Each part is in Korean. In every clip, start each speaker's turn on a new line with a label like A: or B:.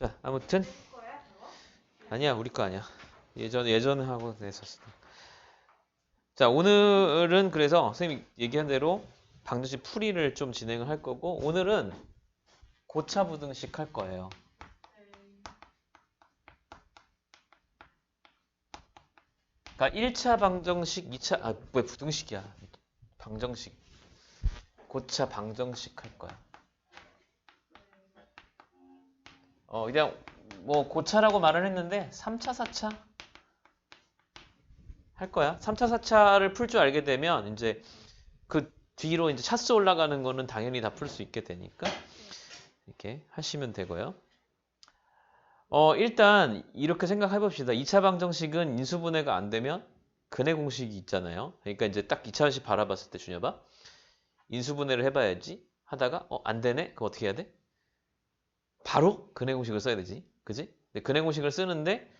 A: 자, 아무튼 아니야, 우리 거 아니야. 예전에 하고 냈었어. 자, 오늘은 그래서 선생님이 얘기한 대로 방정식 풀이를 좀 진행을 할 거고, 오늘은 고차부등식 할 거예요. 그러니까 1차 방정식, 2차, 왜 부등식이야? 방정식. 고차 방정식 할 거야. 그냥 뭐 고차라고 말을 했는데 3차, 4차 할 거야. 3차, 4차를 풀 줄 알게 되면 이제 그 뒤로 이제 차수 올라가는 거는 당연히 다 풀 수 있게 되니까 이렇게 하시면 되고요. 일단 이렇게 생각해 봅시다. 2차 방정식은 인수분해가 안 되면 근해 공식이 있잖아요. 그러니까 이제 딱 2차 방정식 바라봤을 때 준혁아 인수분해를 해봐야지 하다가 안 되네? 그럼 어떻게 해야 돼? 바로 근해 공식을 써야 되지. 그지? 근데 근해 공식을 쓰는데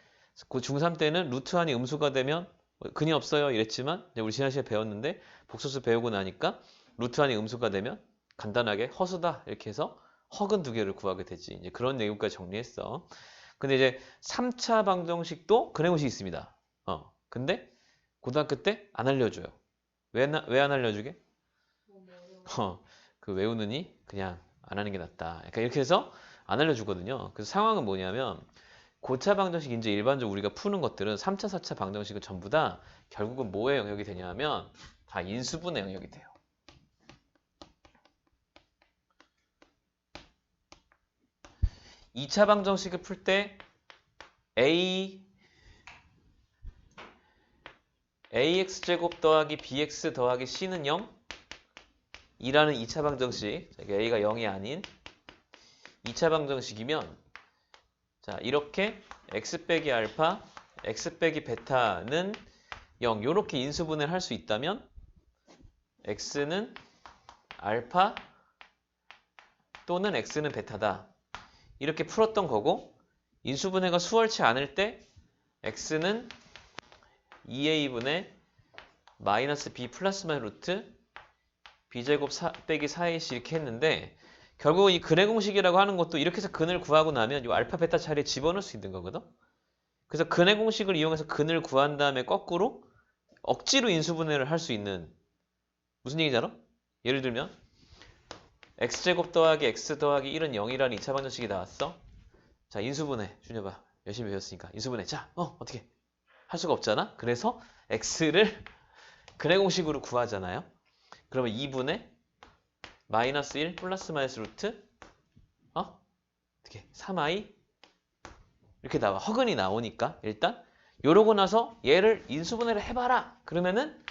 A: 그 중3 때는 루트 한이 음수가 되면 근이 없어요 이랬지만 우리 지난 시간에 배웠는데 복소수 배우고 나니까 루트 한이 음수가 되면 간단하게 허수다 이렇게 해서 허근 두 개를 구하게 되지. 이제 그런 내용까지 정리했어. 근데 이제 3차 방정식도 근해 공식이 있습니다. 근데 고등학교 때 안 알려줘요. 왜 안 알려주게? 그 외우느니 그냥 안 하는 게 낫다. 그러니까 이렇게 해서 안 알려주거든요. 그래서 상황은 뭐냐면 고차 방정식 이제 일반적으로 우리가 푸는 것들은 3차, 4차 방정식은 전부 다 결국은 뭐의 영역이 되냐면 다 인수분해 영역이 돼요. (2차) 방정식을 풀 때 ax 제곱 더하기 bx 더하기 c는 0 이라는 2차 방정식, a가 0이 아닌 2차 방정식이면 자 이렇게 x 빼기 알파, x 빼기 베타는 0 이렇게 인수분해를 할 수 있다면 x는 알파 또는 x는 베타다 이렇게 풀었던 거고 인수분해가 수월치 않을 때 x는 2a분의 마이너스 b 플러스 마이너스 루트 b제곱 빼기 4ac 이렇게 했는데 결국 이 근해 공식이라고 하는 것도 이렇게 해서 근을 구하고 나면 이 알파 베타 자리에 집어넣을 수 있는 거거든. 그래서 근해 공식을 이용해서 근을 구한 다음에 거꾸로 억지로 인수분해를 할 수 있는 무슨 얘기인지 알아? 예를 들면 x제곱 더하기 x 더하기 1은 0이라는 2차 방정식이 나왔어. 자 인수분해 준혁아 열심히 배웠으니까 인수분해 자 어떻게 할 수가 없잖아. 그래서 x를 근해 공식으로 구하잖아요. 그러면 2분의 마이너스 1 플러스 마이너스 루트 어떻게 3i 이렇게 나와. 허근이 나오니까 일단 요러고 나서 얘를 인수분해를 해봐라. 그러면은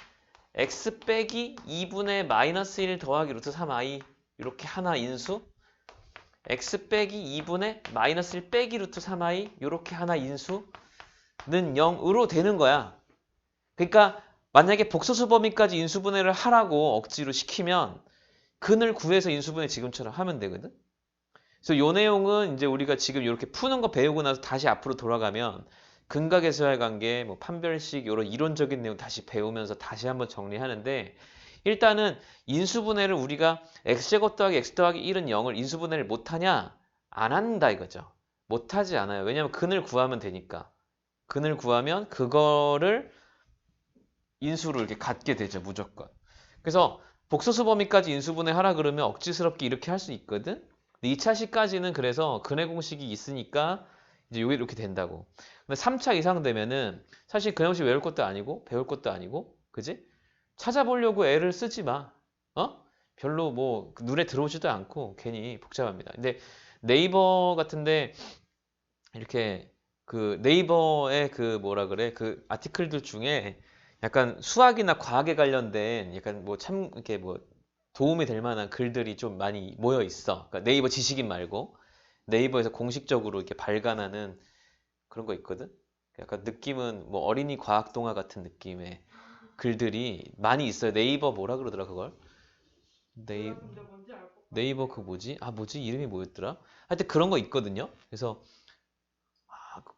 A: x 빼기 2분의 마이너스 1 더하기 루트 3i 이렇게 하나 인수 x 빼기 2분의 마이너스 1 빼기 루트 3i 이렇게 하나 인수는 0으로 되는 거야. 그러니까 만약에 복소수 범위까지 인수분해를 하라고 억지로 시키면 근을 구해서 인수분해 지금처럼 하면 되거든. 그래서 요 내용은 이제 우리가 지금 이렇게 푸는 거 배우고 나서 다시 앞으로 돌아가면 근각에서의 관계, 뭐 판별식 이런 이론적인 내용 다시 배우면서 다시 한번 정리하는데 일단은 인수분해를 우리가 x제곱 더하기 x 더하기 1은 0을 인수분해를 못하냐? 안 한다 이거죠. 못하지 않아요. 왜냐하면 근을 구하면 되니까. 근을 구하면 그거를 인수로 이렇게 갖게 되죠. 무조건. 그래서 복소수 범위까지 인수분해 하라 그러면 억지스럽게 이렇게 할 수 있거든. 2차식까지는 그래서 근해 공식이 있으니까 이제 요게 이렇게 된다고. 근데 3차 이상 되면은 사실 근해 공식 외울 것도 아니고 배울 것도 아니고 그지? 찾아보려고 애를 쓰지 마. 별로 뭐 눈에 들어오지도 않고 괜히 복잡합니다. 근데 네이버 같은데 이렇게 그 네이버의 그 뭐라 그래? 그 아티클들 중에 약간 수학이나 과학에 관련된 약간 뭐 참 이렇게 뭐 도움이 될 만한 글들이 좀 많이 모여 있어. 그러니까 네이버 지식인 말고 네이버에서 공식적으로 이렇게 발간하는 그런 거 있거든. 약간 느낌은 뭐 어린이 과학 동화 같은 느낌의 글들이 많이 있어요. 네이버 뭐라 그러더라 그걸? 네이버 그 뭐지? 뭐지? 이름이 뭐였더라? 하여튼 그런 거 있거든요. 그래서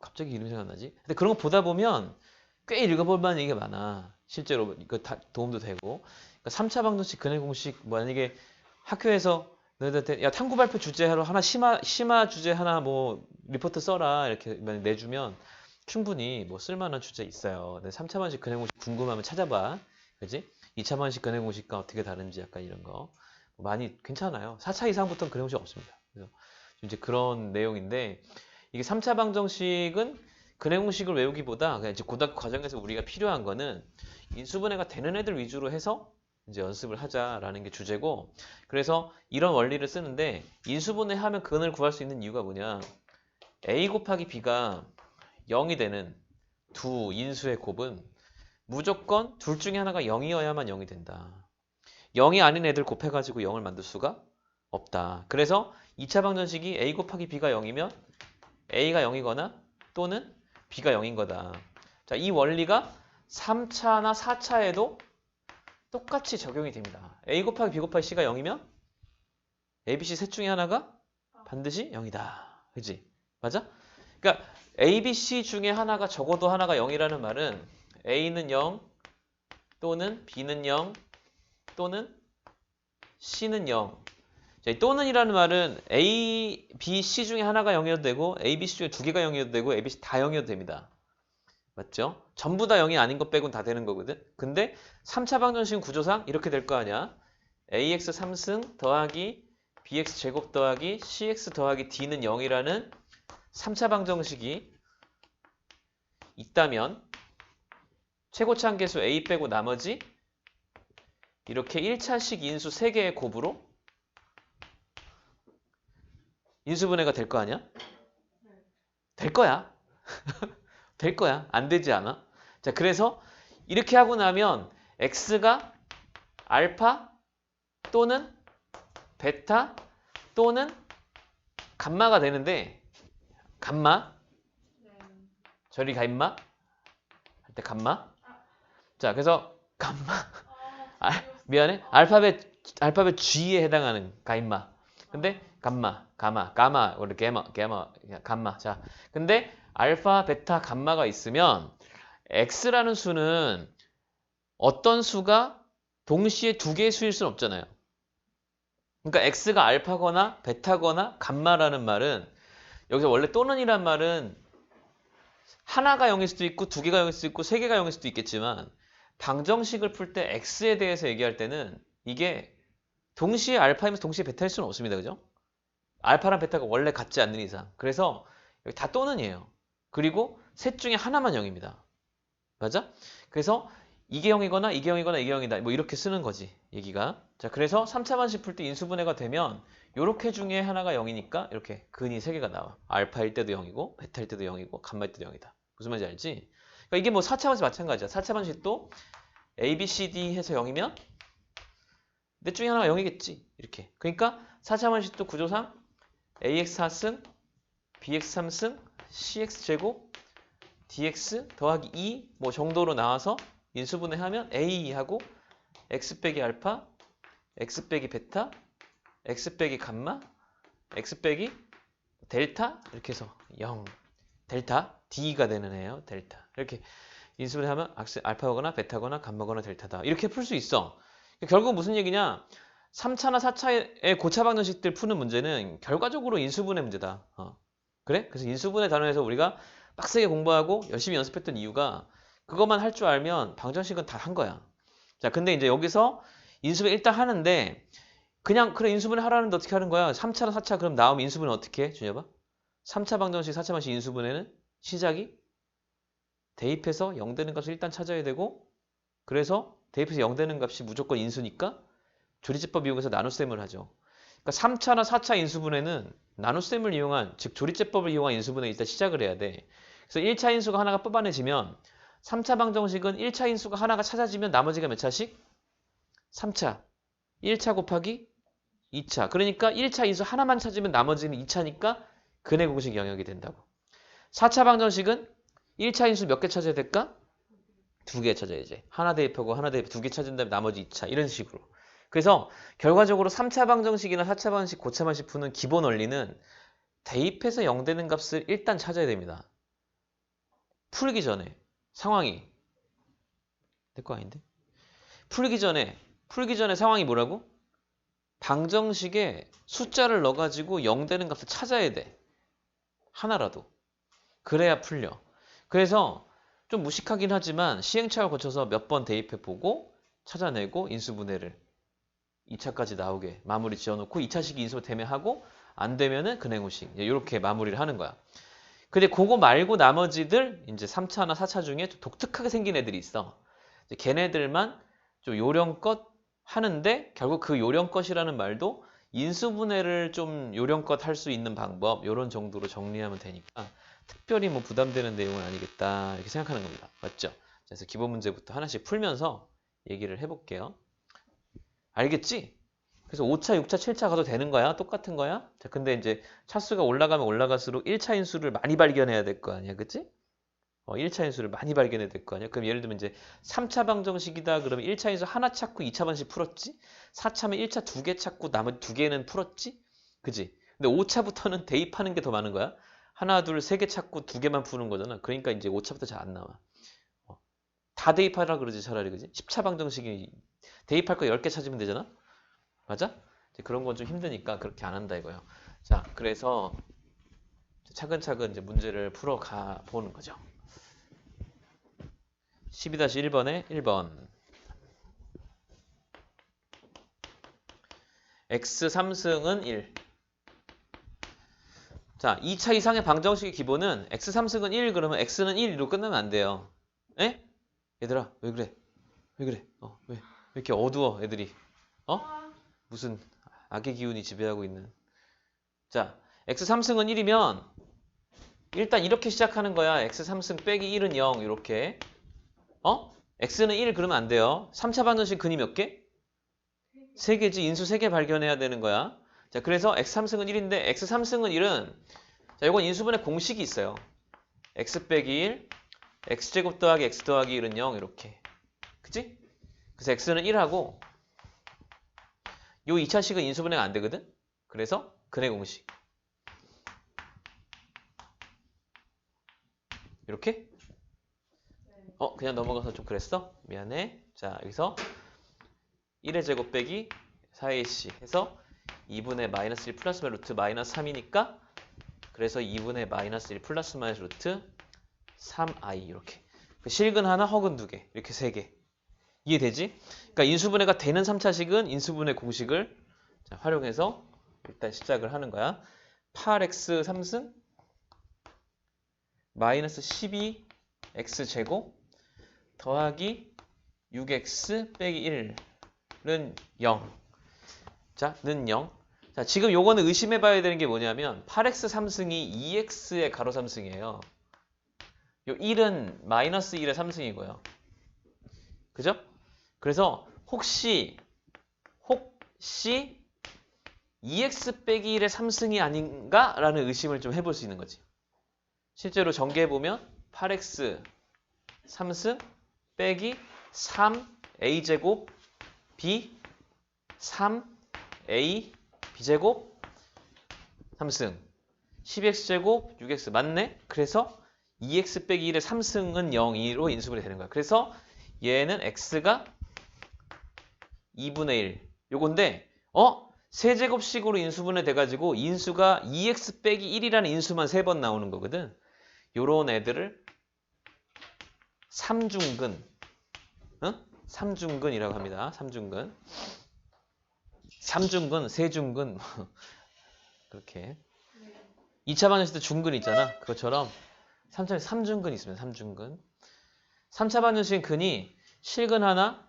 A: 갑자기 이름이 생각나지? 근데 그런 거 보다 보면 꽤 읽어볼 만한 얘기가 많아. 실제로 이거 다 도움도 되고. 그러니까 3차 방정식 근해 공식 만약에 학교에서는 너희들한테 야 탐구 발표 주제 하나 심화 주제 하나 뭐 리포트 써라 이렇게 내주면 충분히 뭐 쓸만한 주제 있어요. 근데 3차 방식 근해 공식 궁금하면 찾아봐. 그지? 2차 방식 근해 공식과 어떻게 다른지 약간 이런 거 많이 괜찮아요. 4차 이상부터는 근해 공식 없습니다. 그래서 이제 그런 내용인데 이게 3차 방정식은 근해 공식을 외우기보다 그냥 이제 고등학교 과정에서 우리가 필요한 거는 인수분해가 되는 애들 위주로 해서 이제 연습을 하자라는 게 주제고 그래서 이런 원리를 쓰는데 인수분해 하면 근을 구할 수 있는 이유가 뭐냐 a 곱하기 b가 0이 되는 두 인수의 곱은 무조건 둘 중에 하나가 0이어야만 0이 된다. 0이 아닌 애들 곱해가지고 0을 만들 수가 없다. 그래서 2차 방정식이 a 곱하기 b가 0이면 a가 0이거나 또는 b가 0인 거다. 자, 이 원리가 3차나 4차에도 똑같이 적용이 됩니다. a 곱하기 b 곱하기 c가 0이면 a, b, c 셋 중에 하나가 반드시 0이다. 그지? 맞아? 그러니까 a, b, c 중에 하나가 적어도 하나가 0이라는 말은 a는 0 또는 b는 0 또는 c는 0. 자, 이 또는이라는 말은 a, b, c 중에 하나가 0이어도 되고 a, b, c 중에 두 개가 0이어도 되고 a, b, c 다 0이어도 됩니다. 맞죠? 전부 다 0이 아닌 것 빼곤 다 되는 거거든. 근데 3차 방정식 구조상 이렇게 될 거 아니야. ax 3승 더하기 bx 제곱 더하기 cx 더하기 d는 0이라는 3차 방정식이 있다면 최고차 한계수 a 빼고 나머지 이렇게 1차식 인수 3개의 곱으로 인수분해가 될 거 아니야? 될 거야. 될 거야. 안 되지 않아? 자, 그래서 이렇게 하고 나면 x가 알파 또는 베타 또는 감마가 되는데 감마? 저리 가 임마? 할 때 감마? 자, 그래서 감마 미안해. 알파벳 G에 해당하는 가 임마. 근데 감마, 가마, 우리 게마, 감마. 자, 근데 알파, 베타, 감마가 있으면 x라는 수는 어떤 수가 동시에 두 개의 수일 수는 없잖아요. 그러니까 x가 알파거나 베타거나 감마라는 말은 여기서 원래 또는이란 말은 하나가 0일 수도 있고 두 개가 0일 수도 있고 세 개가 0일 수도 있겠지만 방정식을 풀 때 x에 대해서 얘기할 때는 이게 동시에 알파이면서 동시에 베타일 수는 없습니다. 그죠? 알파랑 베타가 원래 같지 않는 이상. 그래서 여기 다 또는이에요. 그리고 셋 중에 하나만 0입니다. 맞아? 그래서 이게 0이거나 이게 0이거나 이게 0이다. 뭐 이렇게 쓰는 거지. 얘기가. 자, 그래서 3차 방식 풀 때 인수분해가 되면 요렇게 중에 하나가 0이니까 이렇게 근이 3개가 나와. 알파일 때도 0이고 베타일 때도 0이고 감마일 때도 0이다. 무슨 말인지 알지? 그러니까 이게 뭐 4차 방식 마찬가지야. 4차 방식도 A, B, C, D 해서 0이면 넷 중에 하나가 0이겠지. 이렇게. 그러니까 4차 방식도 구조상 AX 4승, BX 3승, CX 제곱, DX 더하기 2 뭐 정도로 나와서 인수분해하면 A하고 X 빼기 알파, X 빼기 베타, X 빼기 감마, X 빼기 델타 이렇게 해서 0 델타 D가 되는 애예요. 델타 이렇게 인수분해하면 알파거나 베타거나 감마거나 델타다 이렇게 풀 수 있어. 결국 무슨 얘기냐 3차나 4차의 고차 방정식들 푸는 문제는 결과적으로 인수분해 문제다. 그래? 그래서 인수분해 단원에서 우리가 빡세게 공부하고 열심히 연습했던 이유가 그것만 할 줄 알면 방정식은 다 한 거야. 자, 근데 이제 여기서 인수분해 일단 하는데 그냥 그래 인수분해 하라는데 어떻게 하는 거야? 3차나 4차 그럼 나오면 인수분해 어떻게 해? 준여봐. 3차 방정식, 4차 방식 인수분해는 시작이 대입해서 0 되는 값을 일단 찾아야 되고 그래서 대입해서 0 되는 값이 무조건 인수니까 조리제법 이용해서 나눗셈을 하죠. 그러니까 3차나 4차 인수분해는 나눗셈을 이용한 즉 조리제법을 이용한 인수분해 일단 시작을 해야 돼. 그래서 1차 인수가 하나가 뽑아내지면 3차 방정식은 1차 인수가 하나가 찾아지면 나머지가 몇 차씩? 3차. 1차 곱하기 2차. 그러니까 1차 인수 하나만 찾으면 나머지는 2차니까 근해 공식 영역이 된다고. 4차 방정식은 1차 인수 몇 개 찾아야 될까? 2개 찾아야지. 하나 대입하고 하나 대입 2개 찾은 다음에 나머지 2차. 이런 식으로. 그래서 결과적으로 3차 방정식이나 4차 방정식, 고차 방식 푸는 기본 원리는 대입해서 0 되는 값을 일단 찾아야 됩니다. 풀기 전에 상황이 내 거 아닌데? 풀기 전에 상황이 뭐라고? 방정식에 숫자를 넣어가지고 0 되는 값을 찾아야 돼. 하나라도. 그래야 풀려. 그래서 좀 무식하긴 하지만 시행착오를 거쳐서 몇 번 대입해보고 찾아내고 인수분해를 2차까지 나오게 마무리 지어놓고 2차식이 인수분해 되면 하고 안 되면은 근행후식 이렇게 마무리를 하는 거야. 근데 그거 말고 나머지들 이제 3차나 4차 중에 좀 독특하게 생긴 애들이 있어. 이제 걔네들만 좀 요령껏 하는데 결국 그 요령껏이라는 말도 인수분해를 좀 요령껏 할 수 있는 방법 이런 정도로 정리하면 되니까 특별히 뭐 부담되는 내용은 아니겠다 이렇게 생각하는 겁니다. 맞죠? 그래서 기본 문제부터 하나씩 풀면서 얘기를 해볼게요. 알겠지? 그래서 5차, 6차, 7차 가도 되는 거야? 똑같은 거야? 자, 근데 이제 차수가 올라가면 올라갈수록 1차 인수를 많이 발견해야 될 거 아니야, 그치? 1차 인수를 많이 발견해야 될 거 아니야? 그럼 예를 들면 이제 3차 방정식이다 그러면 1차 인수 하나 찾고 2차 방정식 풀었지? 4차면 1차 2개 찾고 나머지 2개는 풀었지? 그지? 근데 5차부터는 대입하는 게 더 많은 거야. 하나, 둘, 3개 찾고 2개만 푸는 거잖아. 그러니까 이제 5차부터 잘 안 나와. 다 대입하라 그러지 차라리, 그지? 10차 방정식이 대입할 거 10개 찾으면 되잖아? 맞아? 이제 그런 건 좀 힘드니까 그렇게 안 한다 이거예요. 자, 그래서 차근차근 이제 문제를 풀어가 보는 거죠. 12-1번에 1번. x 3승은 1. 자, 2차 이상의 방정식의 기본은 x 3승은 1 그러면 x는 1로 끝나면 안 돼요. 에? 얘들아, 왜 그래? 왜 그래? 왜 이렇게 어두워, 애들이? 무슨 악의 기운이 지배하고 있는. 자, x 3승은 1이면 일단 이렇게 시작하는 거야. x 3승 빼기 1은 0 이렇게. x는 1 그러면 안 돼요. 3차 방정식 근이 몇 개? 3개지. 인수 3개 발견해야 되는 거야. 자, 그래서 x 3승은 1인데 x 3승은 1은 자, 이건 인수분해 공식이 있어요. x 빼기 1, x제곱 더하기 x 더하기 1은 0 이렇게. 그치? 그래서 x는 1하고 요 2차식은 인수분해가 안 되거든? 그래서 근해 공식. 이렇게? 그냥 넘어가서 좀 그랬어? 미안해. 자, 여기서 1의 제곱 빼기 4ac 해서 2분의 마이너스 1 플러스 루트 마이너스 3이니까 그래서 2분의 마이너스 1 플러스 마이너스 루트 3i 이렇게. 실근 하나, 허근 2개. 이렇게 3개. 이해되지? 그러니까 인수분해가 되는 3차식은 인수분해 공식을 자, 활용해서 일단 시작을 하는 거야. 8x 3승 마이너스 12x제곱 더하기 6x 빼기 1은 0. 자, 는 0. 자, 지금 요거는 의심해 봐야 되는 게 뭐냐면 8x 3승이 2x의 가로 3승이에요. 요 1은 마이너스 1의 3승이고요. 그죠? 그래서 혹시 2x 빼기 1의 3승이 아닌가? 라는 의심을 좀 해볼 수 있는 거지. 실제로 전개해보면 8x 3승 빼기 3a제곱 b 3a b제곱 3승 12x제곱 6x 맞네? 그래서 2x 빼기 1의 3승은 0로 인수분해 되는 거야. 그래서 얘는 x가 2분의 1 요건데 세제곱식으로 인수분해 돼가지고 인수가 2x 빼기 1이라는 인수만 3번 나오는 거거든. 요런 애들을 3중근 3중근이라고 합니다. 3중근 3중근, 세중근 그렇게 2차 방정식 때 중근 있잖아. 그것처럼 3차에 3중근 있으면 3중근 3차 방정식은 근이 실근 하나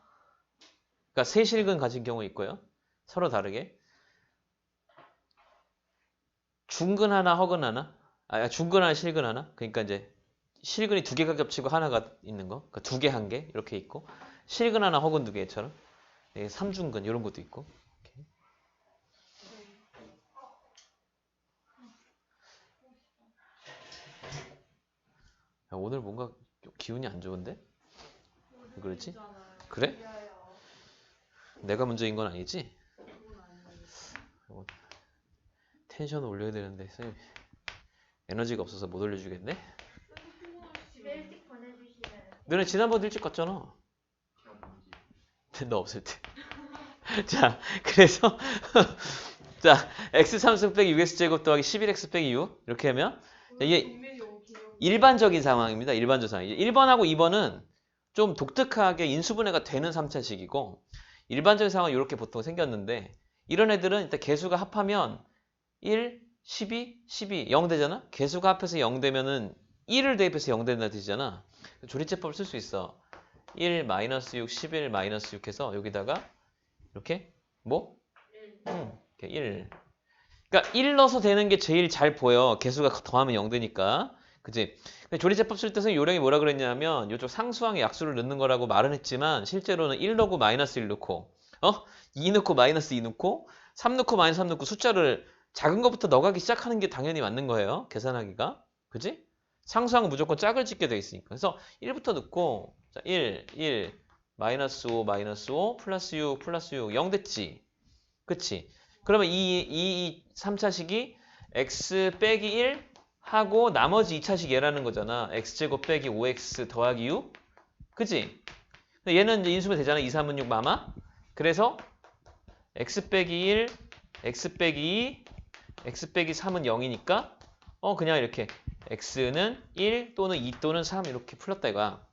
A: 그러니까 세실근 가진 경우 있고요. 서로 다르게 중근 하나, 허근 하나 중근 하나, 실근 하나 그러니까 이제 실근이 2개가 겹치고 하나가 있는 거 그러니까 2개, 1개 이렇게 있고 실근 하나, 허근 2개처럼 3중근 이런 것도 있고 야, 오늘 뭔가 기운이 안 좋은데? 왜 그러지? 그래? 내가 문제인 건 아니지? 텐션 올려야 되는데 선생님 에너지가 없어서 못 올려주겠네?
B: 일찍 보내주시면
A: 너네 지난번에 일찍 갔잖아. 너 없을 때. 자, 그래서 자, x3승 빼기 6x제곱 더하기 11x 빼기 6 이렇게 하면 이게 일반적인 상황입니다. 일반적 상황. 1번하고 2번은 좀 독특하게 인수분해가 되는 3차식이고 일반적인 상황은 이렇게 보통 생겼는데 이런 애들은 일단 개수가 합하면 1, 12, 12, 0 되잖아? 개수가 합해서 0 되면은 1을 대입해서 0 된다 되잖아. 조리제법을 쓸 수 있어. 1, 마이너스 6, 11, 마이너스 6 해서 여기다가 이렇게 뭐? 이렇게 1. 그러니까 1 넣어서 되는 게 제일 잘 보여. 개수가 더하면 0 되니까. 그치? 근데 조리제법 쓸 때는 요령이 뭐라 그랬냐면 이쪽 상수항에 약수를 넣는 거라고 말은 했지만 실제로는 1 넣고 마이너스 1 넣고 2 넣고 마이너스 2 넣고 3 넣고 마이너스 3 넣고 숫자를 작은 것부터 넣어가기 시작하는 게 당연히 맞는 거예요. 계산하기가. 그지? 상수항은 무조건 짝을 짓게 돼 있으니까. 그래서 1부터 넣고 자, 1, 1, 마이너스 5, 마이너스 5, 플러스 6, 플러스 6, 0 됐지? 그치? 그러면 이 3차식이 x 빼기 1 하고 나머지 2차식 얘라는 거잖아. x제곱 빼기 5x 더하기 6. 그치? 근데 얘는 이제 인수분 되잖아. 2, 3은 6 마마. 그래서 x 빼기 1, x 빼기 2, x 빼기 3은 0이니까 그냥 이렇게 x는 1 또는 2 또는 3 이렇게 풀렸다 이거야.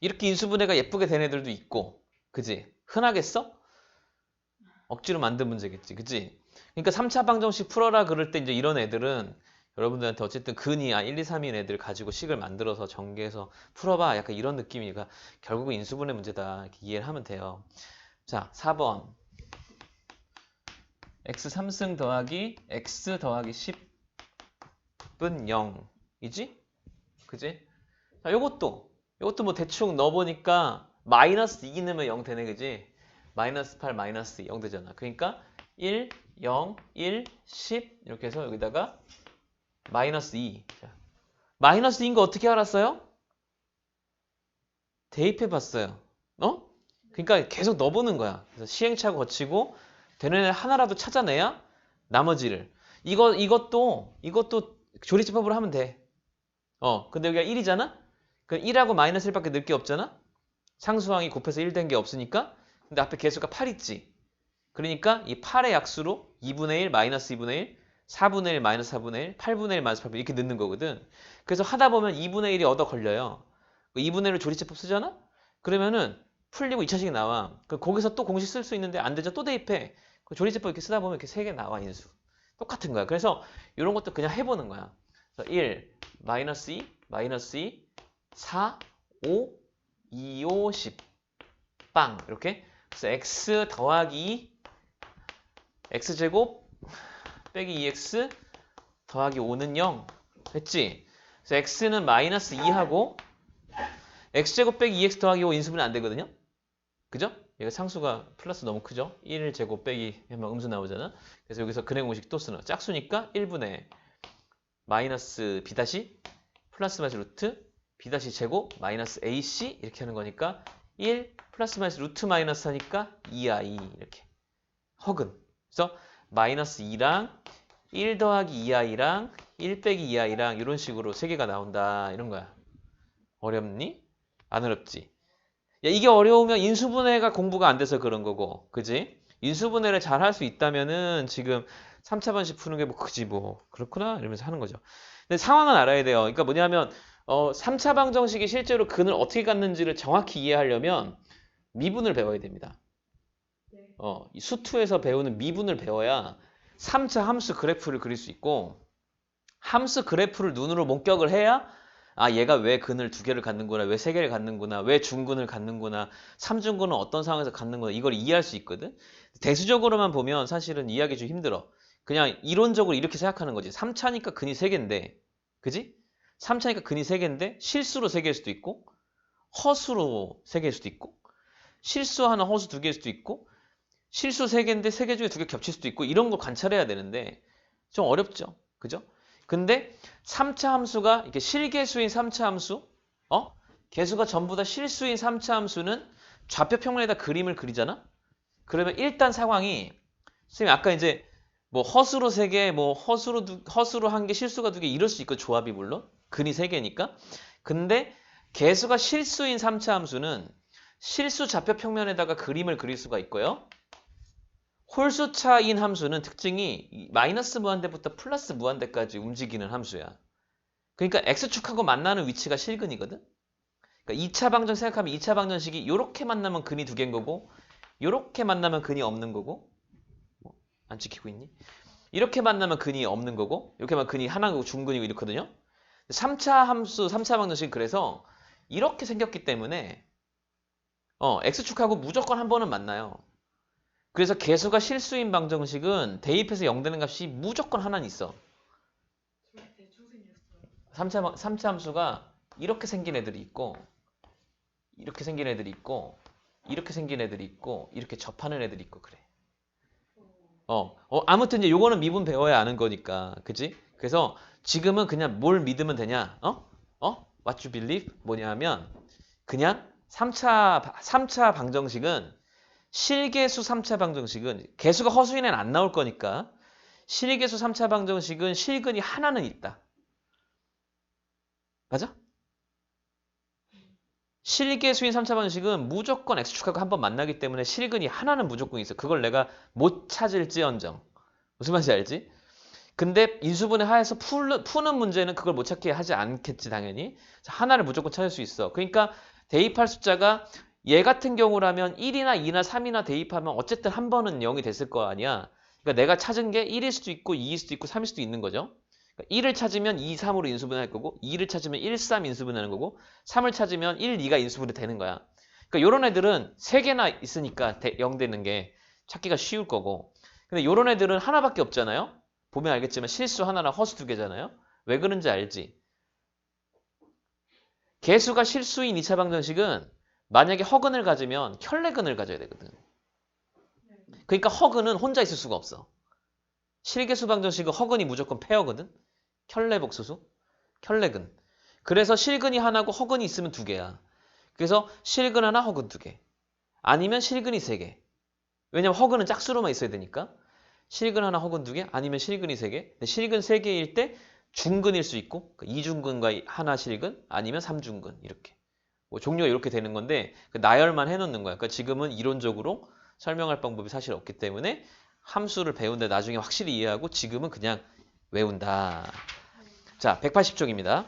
A: 이렇게 인수분해가 예쁘게 된 애들도 있고 그지? 흔하겠어? 억지로 만든 문제겠지. 그지? 그러니까 3차 방정식 풀어라 그럴 때 이제 이런 애들은 여러분들한테 어쨌든 근이 1, 2, 3인 애들 가지고 식을 만들어서 전개해서 풀어봐. 약간 이런 느낌이니까 결국은 인수분해 문제다. 이렇게 이해를 하면 돼요. 자, 4번. x 3승 더하기 x 더하기 10은 0이지? 그지? 자, 요것도 뭐 대충 넣어보니까 마이너스 2 넣으면 0 되네. 그지? 마이너스 8, 마이너스 2, 0 되잖아. 그러니까 1, 0, 1, 10 이렇게 해서 여기다가 마이너스 2. 자, 마이너스 2인 거 어떻게 알았어요? 대입해봤어요. 그러니까 계속 넣어보는 거야. 그래서 시행착오 거치고 되는 애 하나라도 찾아내야 나머지를. 이것도 조리제법으로 하면 돼. 근데 여기가 1이잖아? 그럼 1하고 마이너스 1밖에 넣을 게 없잖아? 상수항이 곱해서 1 된 게 없으니까. 근데 앞에 개수가 8 있지. 그러니까 이 8의 약수로 2분의 1, 마이너스 2분의 1, 4분의 1, 마이너스 4분의 1, 8분의 1, 마이너스 8분의 1 이렇게 넣는 거거든. 그래서 하다 보면 2분의 1이 얻어 걸려요. 2분의 1을 조리제법 쓰잖아? 그러면은 풀리고 2차식이 나와. 거기서 또 공식 쓸 수 있는데 안 되죠? 또 대입해. 조리제법 이렇게 쓰다 보면 이렇게 3개 나와, 인수. 똑같은 거야. 그래서 이런 것도 그냥 해보는 거야. 그래서 1, 마이너스 2, 마이너스 2, 4, 5, 2, 5, 10. 빵. 이렇게. 그래서 x 더하기 2, x제곱 빼기 2x 더하기 5는 0. 됐지? 그래서 x는 마이너스 2하고 x제곱 빼기 2x 더하기 5 인수분해 안 되거든요? 그죠? 얘가 상수가 플러스 너무 크죠? 1제곱 빼기 하면 음수 나오잖아? 그래서 여기서 근해 공식 또 쓰는 거야. 짝수니까 1분의 마이너스 b 다시 플러스 마이너스 루트 b 다시 제곱 마이너스 ac 이렇게 하는 거니까 1 플러스 마이너스 루트 마이너스 하니까 2i 이렇게 허근. 그래서 마이너스 2랑 1 더하기 2i랑 1 빼기 2i랑 이런 식으로 세 개가 나온다 이런 거야. 어렵니? 안 어렵지? 야, 이게 어려우면 인수분해가 공부가 안 돼서 그런 거고, 그지? 인수분해를 잘 할 수 있다면은 지금 3차 반식 푸는 게 뭐 그지 뭐 그렇구나 이러면서 하는 거죠. 근데 상황은 알아야 돼요. 그러니까 뭐냐면 3차 방정식이 실제로 근을 어떻게 갖는지를 정확히 이해하려면 미분을 배워야 됩니다. 이 수투에서 배우는 미분을 배워야 3차 함수 그래프를 그릴 수 있고 함수 그래프를 눈으로 목격을 해야 얘가 왜 근을 2개를 갖는구나, 왜 3개를 갖는구나, 왜 중근을 갖는구나, 3중근은 어떤 상황에서 갖는구나 이걸 이해할 수 있거든. 대수적으로만 보면 사실은 이해하기 좀 힘들어. 그냥 이론적으로 이렇게 생각하는 거지. 3차니까 근이 3개인데 그지? 3차니까 근이 3개인데 실수로 3개일 수도 있고 허수로 3개일 수도 있고 실수 하나 허수 2개일 수도 있고 실수 3개인데 3개 중에 2개 겹칠 수도 있고 이런 거 관찰해야 되는데 좀 어렵죠. 그죠? 근데 3차 함수가 이렇게 실개수인 3차 함수 개수가 전부 다 실수인 3차 함수는 좌표 평면에다 그림을 그리잖아? 그러면 일단 상황이 선생님 아까 이제 뭐 허수로 3개, 뭐 허수로 1개, 실수가 2개 이럴 수 있고 조합이 물론 근이 3개니까 근데 개수가 실수인 3차 함수는 실수 좌표 평면에다가 그림을 그릴 수가 있고요. 홀수차인 함수는 특징이 마이너스 무한대부터 플러스 무한대까지 움직이는 함수야. 그러니까 x축하고 만나는 위치가 실근이거든. 그러니까 2차 방정 생각하면 2차 방정식이 이렇게 만나면 근이 두 개인 거고 이렇게 만나면 근이 없는 거고 안 찍히고 있니? 이렇게 만나면 근이 없는 거고 이렇게 만나면 근이 하나고 중근이고 이렇거든요. 3차 함수, 3차 방정식 그래서 이렇게 생겼기 때문에 x축하고 무조건 한 번은 만나요. 그래서 개수가 실수인 방정식은 대입해서 0 되는 값이 무조건 하나는 있어.
B: 대충 생겼어요.
A: 3차 함수가 이렇게 생긴 애들이 있고 이렇게 생긴 애들이 있고 이렇게 생긴 애들이 있고 이렇게 접하는 애들이 있고 그래. 아무튼 이제 요거는 미분 배워야 아는 거니까. 그지? 그래서 지금은 그냥 뭘 믿으면 되냐? What you believe? 뭐냐 하면 그냥 3차 방정식은 실개수 3차 방정식은 개수가 허수인 애는 안 나올 거니까 실개수 3차 방정식은 실근이 하나는 있다. 맞아? 실개수인 3차 방정식은 무조건 x축하고 한 번 만나기 때문에 실근이 하나는 무조건 있어. 그걸 내가 못 찾을지언정. 무슨 말인지 알지? 근데 인수분해 하에서 푸는 문제는 그걸 못 찾게 하지 않겠지 당연히. 하나를 무조건 찾을 수 있어. 그러니까 대입할 숫자가 얘 같은 경우라면 1이나 2나 3이나 대입하면 어쨌든 한 번은 0이 됐을 거 아니야. 그러니까 내가 찾은 게 1일 수도 있고 2일 수도 있고 3일 수도 있는 거죠. 그러니까 1을 찾으면 2, 3으로 인수분해할 거고 2를 찾으면 1, 3 인수분해하는 거고 3을 찾으면 1, 2가 인수분해 되는 거야. 그러니까 요런 애들은 3개나 있으니까 0 되는 게 찾기가 쉬울 거고 근데 요런 애들은 하나밖에 없잖아요. 보면 알겠지만 실수 하나랑 허수 2개잖아요. 왜 그런지 알지? 개수가 실수인 2차 방정식은 만약에 허근을 가지면 켤레근을 가져야 되거든. 그러니까 허근은 혼자 있을 수가 없어. 실개수 방정식은 허근이 무조건 페어거든. 켤레복수수, 켤레근. 그래서 실근이 하나고 허근이 있으면 2개야. 그래서 실근 하나, 허근 2개. 아니면 실근이 3개. 왜냐면 허근은 짝수로만 있어야 되니까. 실근 하나, 허근 2개, 아니면 실근이 3개. 실근 3개일 때 중근일 수 있고 2중근과 하나 실근, 아니면 3중근 이렇게. 뭐 종류가 이렇게 되는 건데 나열만 해놓는 거야. 그러니까 지금은 이론적으로 설명할 방법이 사실 없기 때문에 함수를 배운데 나중에 확실히 이해하고 지금은 그냥 외운다. 자, 180쪽입니다.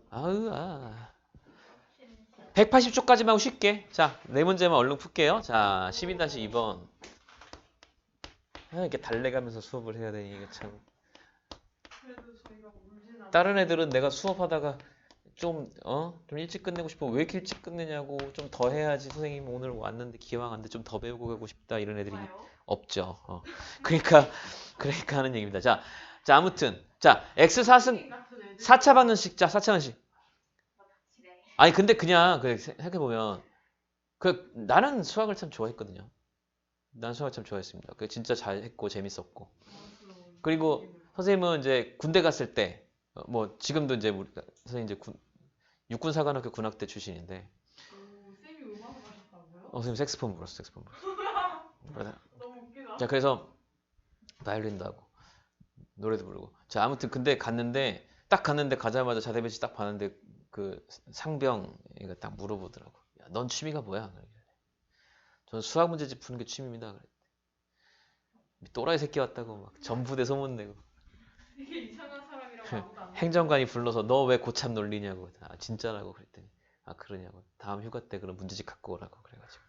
A: 아으아. 180쪽까지만 하고 쉽게. 자, 네 문제만 얼른 풀게요. 자, 12-2번. 이렇게 달래가면서 수업을 해야 되니 이게 참.
B: 그래도 저희가 울진 않아요.
A: 다른 애들은 내가 수업하다가 좀 일찍 끝내고 싶어. 왜 이렇게 일찍 끝내냐고. 좀 더 해야지. 선생님 오늘 왔는데 기왕 안 돼. 좀 더 배우고 가고 싶다. 이런 애들이
B: 봐요.
A: 없죠. 그러니까 하는 얘기입니다. 자, 아무튼. 자, X4승
B: 선생님 같은 애들.
A: 4차 방정식. 자, 4차 방정식.
B: 닥치네.
A: 아니, 근데 그냥 생각해보면 나는 수학을 참 좋아했거든요. 난 수학을 참 좋아했습니다. 진짜 잘했고 재밌었고. 그리고 선생님은 이제 군대 갔을 때 뭐 지금도 이제 우리 선생님 이제 육군사관학교 군악대 출신인데
B: 쌤이 음악을 하셨다고요?
A: 선생님 색스폰 불었어. 색스폰 불었어.
B: 너무 웃기다.
A: 자, 그래서 바이올린도 하고 노래도 부르고. 자, 아무튼 근데 딱 갔는데 가자마자 자대배치 딱 봤는데 그 상병이가 딱 물어보더라고. 야, 넌 취미가 뭐야? 저는 수학 문제집 푸는 게 취미입니다. 또라이 새끼 왔다고 막 전부대 소문내고.
B: 되게 이상한 사람이라고 아무도 안
A: 행정관이 불러서 너 왜 고참 놀리냐고. 아, 진짜라고 그랬더니 아, 그러냐고. 다음 휴가 때 그럼 문제집 갖고 오라고 그래가지고.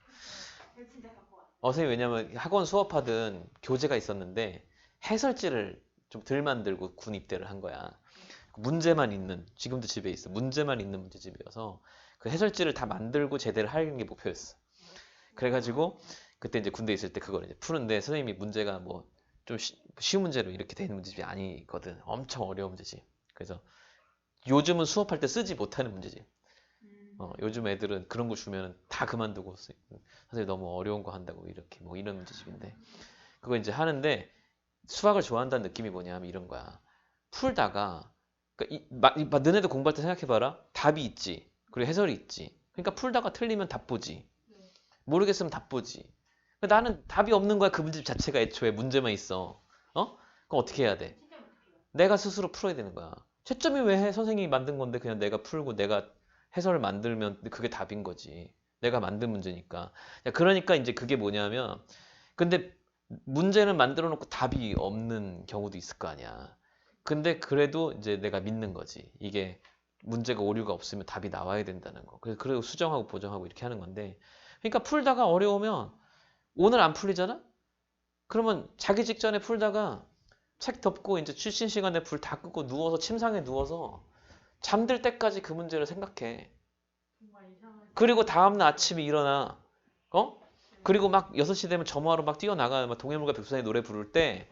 B: 진짜 갖고 와.
A: 선생님 왜냐면 학원 수업하던 교재가 있었는데 해설지를 좀 덜 만들고 군 입대를 한 거야. 문제만 있는, 지금도 집에 있어. 문제만 있는 문제집이어서 그 해설지를 다 만들고 제대로 하는 게 목표였어. 그래가지고 그때 이제 군대 있을 때 그걸 이제 푸는데 선생님이 문제가 뭐 좀 쉬운 문제로 이렇게 되는 문제집이 아니거든. 엄청 어려운 문제집. 그래서 요즘은 수업할 때 쓰지 못하는 문제집. 요즘 애들은 그런 거 주면 다 그만두고 선생님 너무 어려운 거 한다고 이렇게 뭐 이런 문제집인데 그거 이제 하는데 수학을 좋아한다는 느낌이 뭐냐면 이런 거야. 풀다가 그러니까 너네도 공부할 때 생각해봐라. 답이 있지. 그리고 해설이 있지. 그러니까 풀다가 틀리면 답 보지. 모르겠으면 답 보지. 나는 답이 없는 거야. 그 문제집 자체가 애초에 문제만 있어. 그럼 어떻게 해야 돼?
B: 채점을 어떻게 해요?
A: 내가 스스로 풀어야 되는 거야. 채점이 왜 해? 선생님이 만든 건데 그냥 내가 풀고 내가 해설을 만들면 그게 답인 거지. 내가 만든 문제니까. 자, 그러니까 이제 그게 뭐냐면 근데 문제는 만들어 놓고 답이 없는 경우도 있을 거 아니야. 근데 그래도 이제 내가 믿는 거지. 이게 문제가 오류가 없으면 답이 나와야 된다는 거. 그래서 그리고 수정하고 보정하고 이렇게 하는 건데. 그러니까 풀다가 어려우면 오늘 안 풀리잖아? 그러면 자기 직전에 풀다가 책 덮고 이제 출신 시간에 불 다 끄고 누워서 침상에 누워서 잠들 때까지 그 문제를 생각해.
B: 정말 이상한.
A: 그리고 다음날 아침에 일어나. 어? 그리고 막 6시 되면 점호하러 막 뛰어나가. 막 동해물과 백두산의 노래 부를 때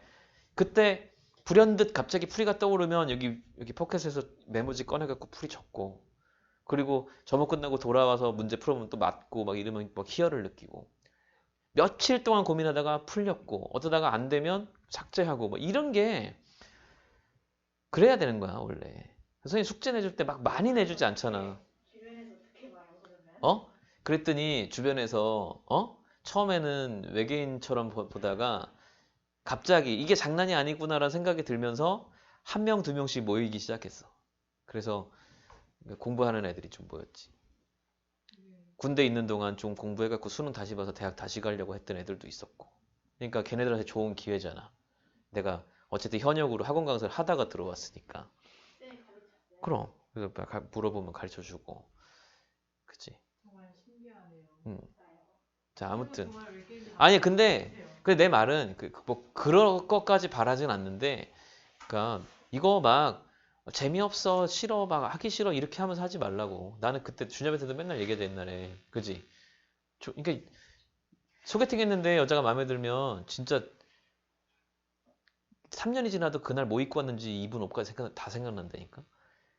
A: 그때 불현듯 갑자기 풀이가 떠오르면 여기 포켓에서 메모지 꺼내갖고 풀이 적고 그리고 점호 끝나고 돌아와서 문제 풀어보면 또 맞고 막 이러면 막 희열을 느끼고 며칠 동안 고민하다가 풀렸고 어쩌다가 안 되면 삭제하고 뭐 이런 게 그래야 되는 거야 원래. 선생님 숙제 내줄 때 막 많이 내주지 않잖아.
B: 주변에서 어떻게 말해요 그러면?
A: 어? 그랬더니 주변에서 처음에는 외계인처럼 보다가 갑자기 이게 장난이 아니구나라는 생각이 들면서 한 명, 두 명씩 모이기 시작했어. 그래서 공부하는 애들이 좀 모였지. 군대 있는 동안 좀 공부해갖고 수능 다시 봐서 대학 다시 가려고 했던 애들도 있었고. 그러니까 걔네들한테 좋은 기회잖아. 내가 어쨌든 현역으로 학원 강사를 하다가 들어왔으니까.
B: 쌤이 가르쳤어요?
A: 그럼. 그래서 물어보면 가르쳐주고. 그치.
B: 정말 신기하네요.
A: 자, 아무튼.
B: 정말 외계인이
A: 아니, 근데,
B: 같아요.
A: 내 말은, 그럴 것까지 바라진 않는데, 그니까, 이거 막, 재미없어, 싫어, 막 하기 싫어, 이렇게 하면서 하지 말라고. 나는 그때 준엽한테도 맨날 얘기하자, 옛날에. 그지? 그니까, 소개팅 했는데 여자가 마음에 들면, 진짜, 3년이 지나도 그날 뭐 입고 왔는지 입은 옷까지 다 생각난다니까?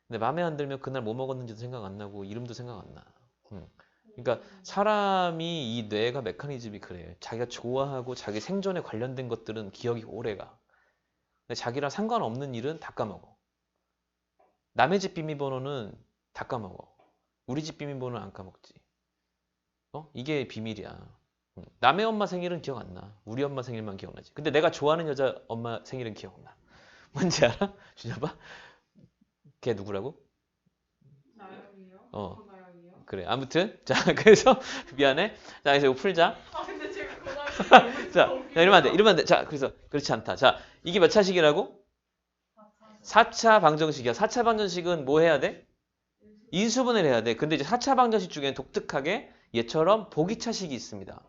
A: 근데 마음에 안 들면 그날 뭐 먹었는지도 생각 안 나고, 이름도 생각 안 나. 그러니까 사람이 이 뇌가 메커니즘이 그래요. 자기가 좋아하고 자기 생존에 관련된 것들은 기억이 오래가. 근데 자기랑 상관없는 일은 다 까먹어. 남의 집 비밀번호는 다 까먹어. 우리 집 비밀번호는 안 까먹지. 이게 비밀이야. 남의 엄마 생일은 기억 안 나. 우리 엄마 생일만 기억나지. 근데 내가 좋아하는 여자 엄마 생일은 기억나. 뭔지 알아? 준혁아? 걔 누구라고?
B: 나영이요?
A: 어.
B: 나영이요?
A: 그래. 아무튼 자 그래서 미안해. 자 그래서 이거 풀자.
B: 아 근데 제가
A: 자, 이러면 안 돼. 이러면 안 돼. 자, 그래서 그렇지 않다. 자, 이게 몇 차식이라고? 4차 방정식이야. 4차 방정식은 뭐 해야 돼? 인수분해를 해야 돼. 근데 이제 4차 방정식 중에는 독특하게 얘처럼 보기차식이 있습니다.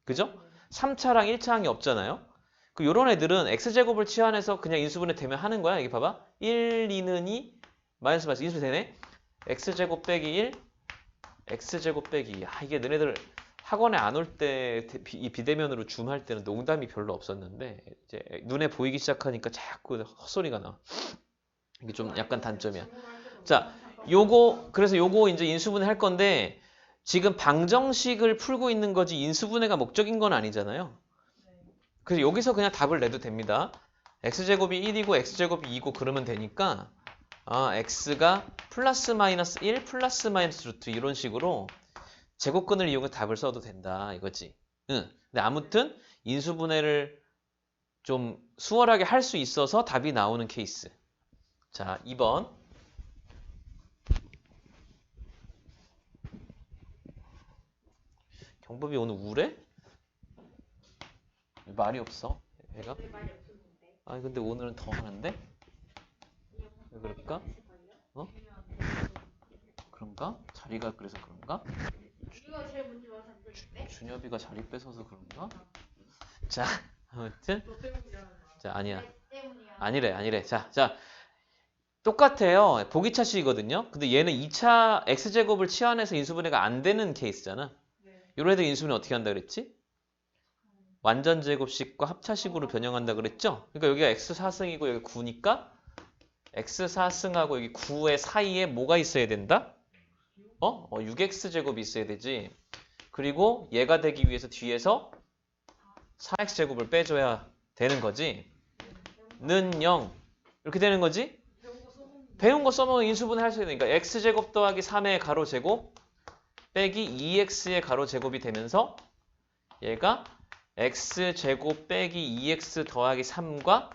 A: 그죠? 3차랑 1차항이 없잖아요. 그 요런 애들은 x제곱을 치환해서 그냥 인수분해 되면 하는 거야. 여기 봐봐. 1, 2는 2, 마이너스 인수 되네. x제곱 빼기 1, x제곱 빼기 2. 이게 너네들 학원에 안 올 때 이 비대면으로 줌 할 때는 농담이 별로 없었는데 이제 눈에 보이기 시작하니까 자꾸 헛소리가 나. 이게 좀 약간 단점이야. 자, 그래서 요거 이제 인수분해 할 건데 지금 방정식을 풀고 있는 거지 인수분해가 목적인 건 아니잖아요. 그래서 여기서 그냥 답을 내도 됩니다. x제곱이 1이고 x제곱이 2고 그러면 되니까 x가 플러스 마이너스 1 플러스 마이너스 루트 이런 식으로 제곱근을 이용해 답을 써도 된다 이거지. 응. 근데 아무튼 인수분해를 좀 수월하게 할 수 있어서 답이 나오는 케이스. 자, 2번. 경법이 오늘 우울해? 말이 없어. 얘가?
B: 말이 없었는데.
A: 아니 근데 오늘은 더 하는데? 왜 그럴까? 그런가? 자리가 그래서 그런가?
B: 이거 제일 먼저 와서 안 들었대?
A: 준엽이가 자리 뺏어서 그런가? 자, 아무튼
B: 너 때문이라는 거.
A: 자, 아니야.
B: 때문이야.
A: 아니래. 자, 똑같아요. 보기차식이거든요. 근데 얘는 2차 x제곱을 치환해서 인수분해가 안 되는 케이스잖아.
B: 네.
A: 이런 애들 인수분해 어떻게 한다 그랬지? 완전 제곱식과 합차식으로 변형한다 그랬죠? 그러니까 여기가 x4승이고 여기 9니까 x4승하고 여기 9의 사이에 뭐가 있어야 된다? 6x제곱이 있어야 되지. 그리고 얘가 되기 위해서 뒤에서 4x제곱을 빼줘야 되는 거지. 는 0. 이렇게 되는 거지? 배운 거 써먹으면 인수분해 할 수 있으니까 x제곱 더하기 3의 가로 제곱 빼기 2x의 가로 제곱이 되면서 얘가 x제곱 빼기 2x 더하기 3과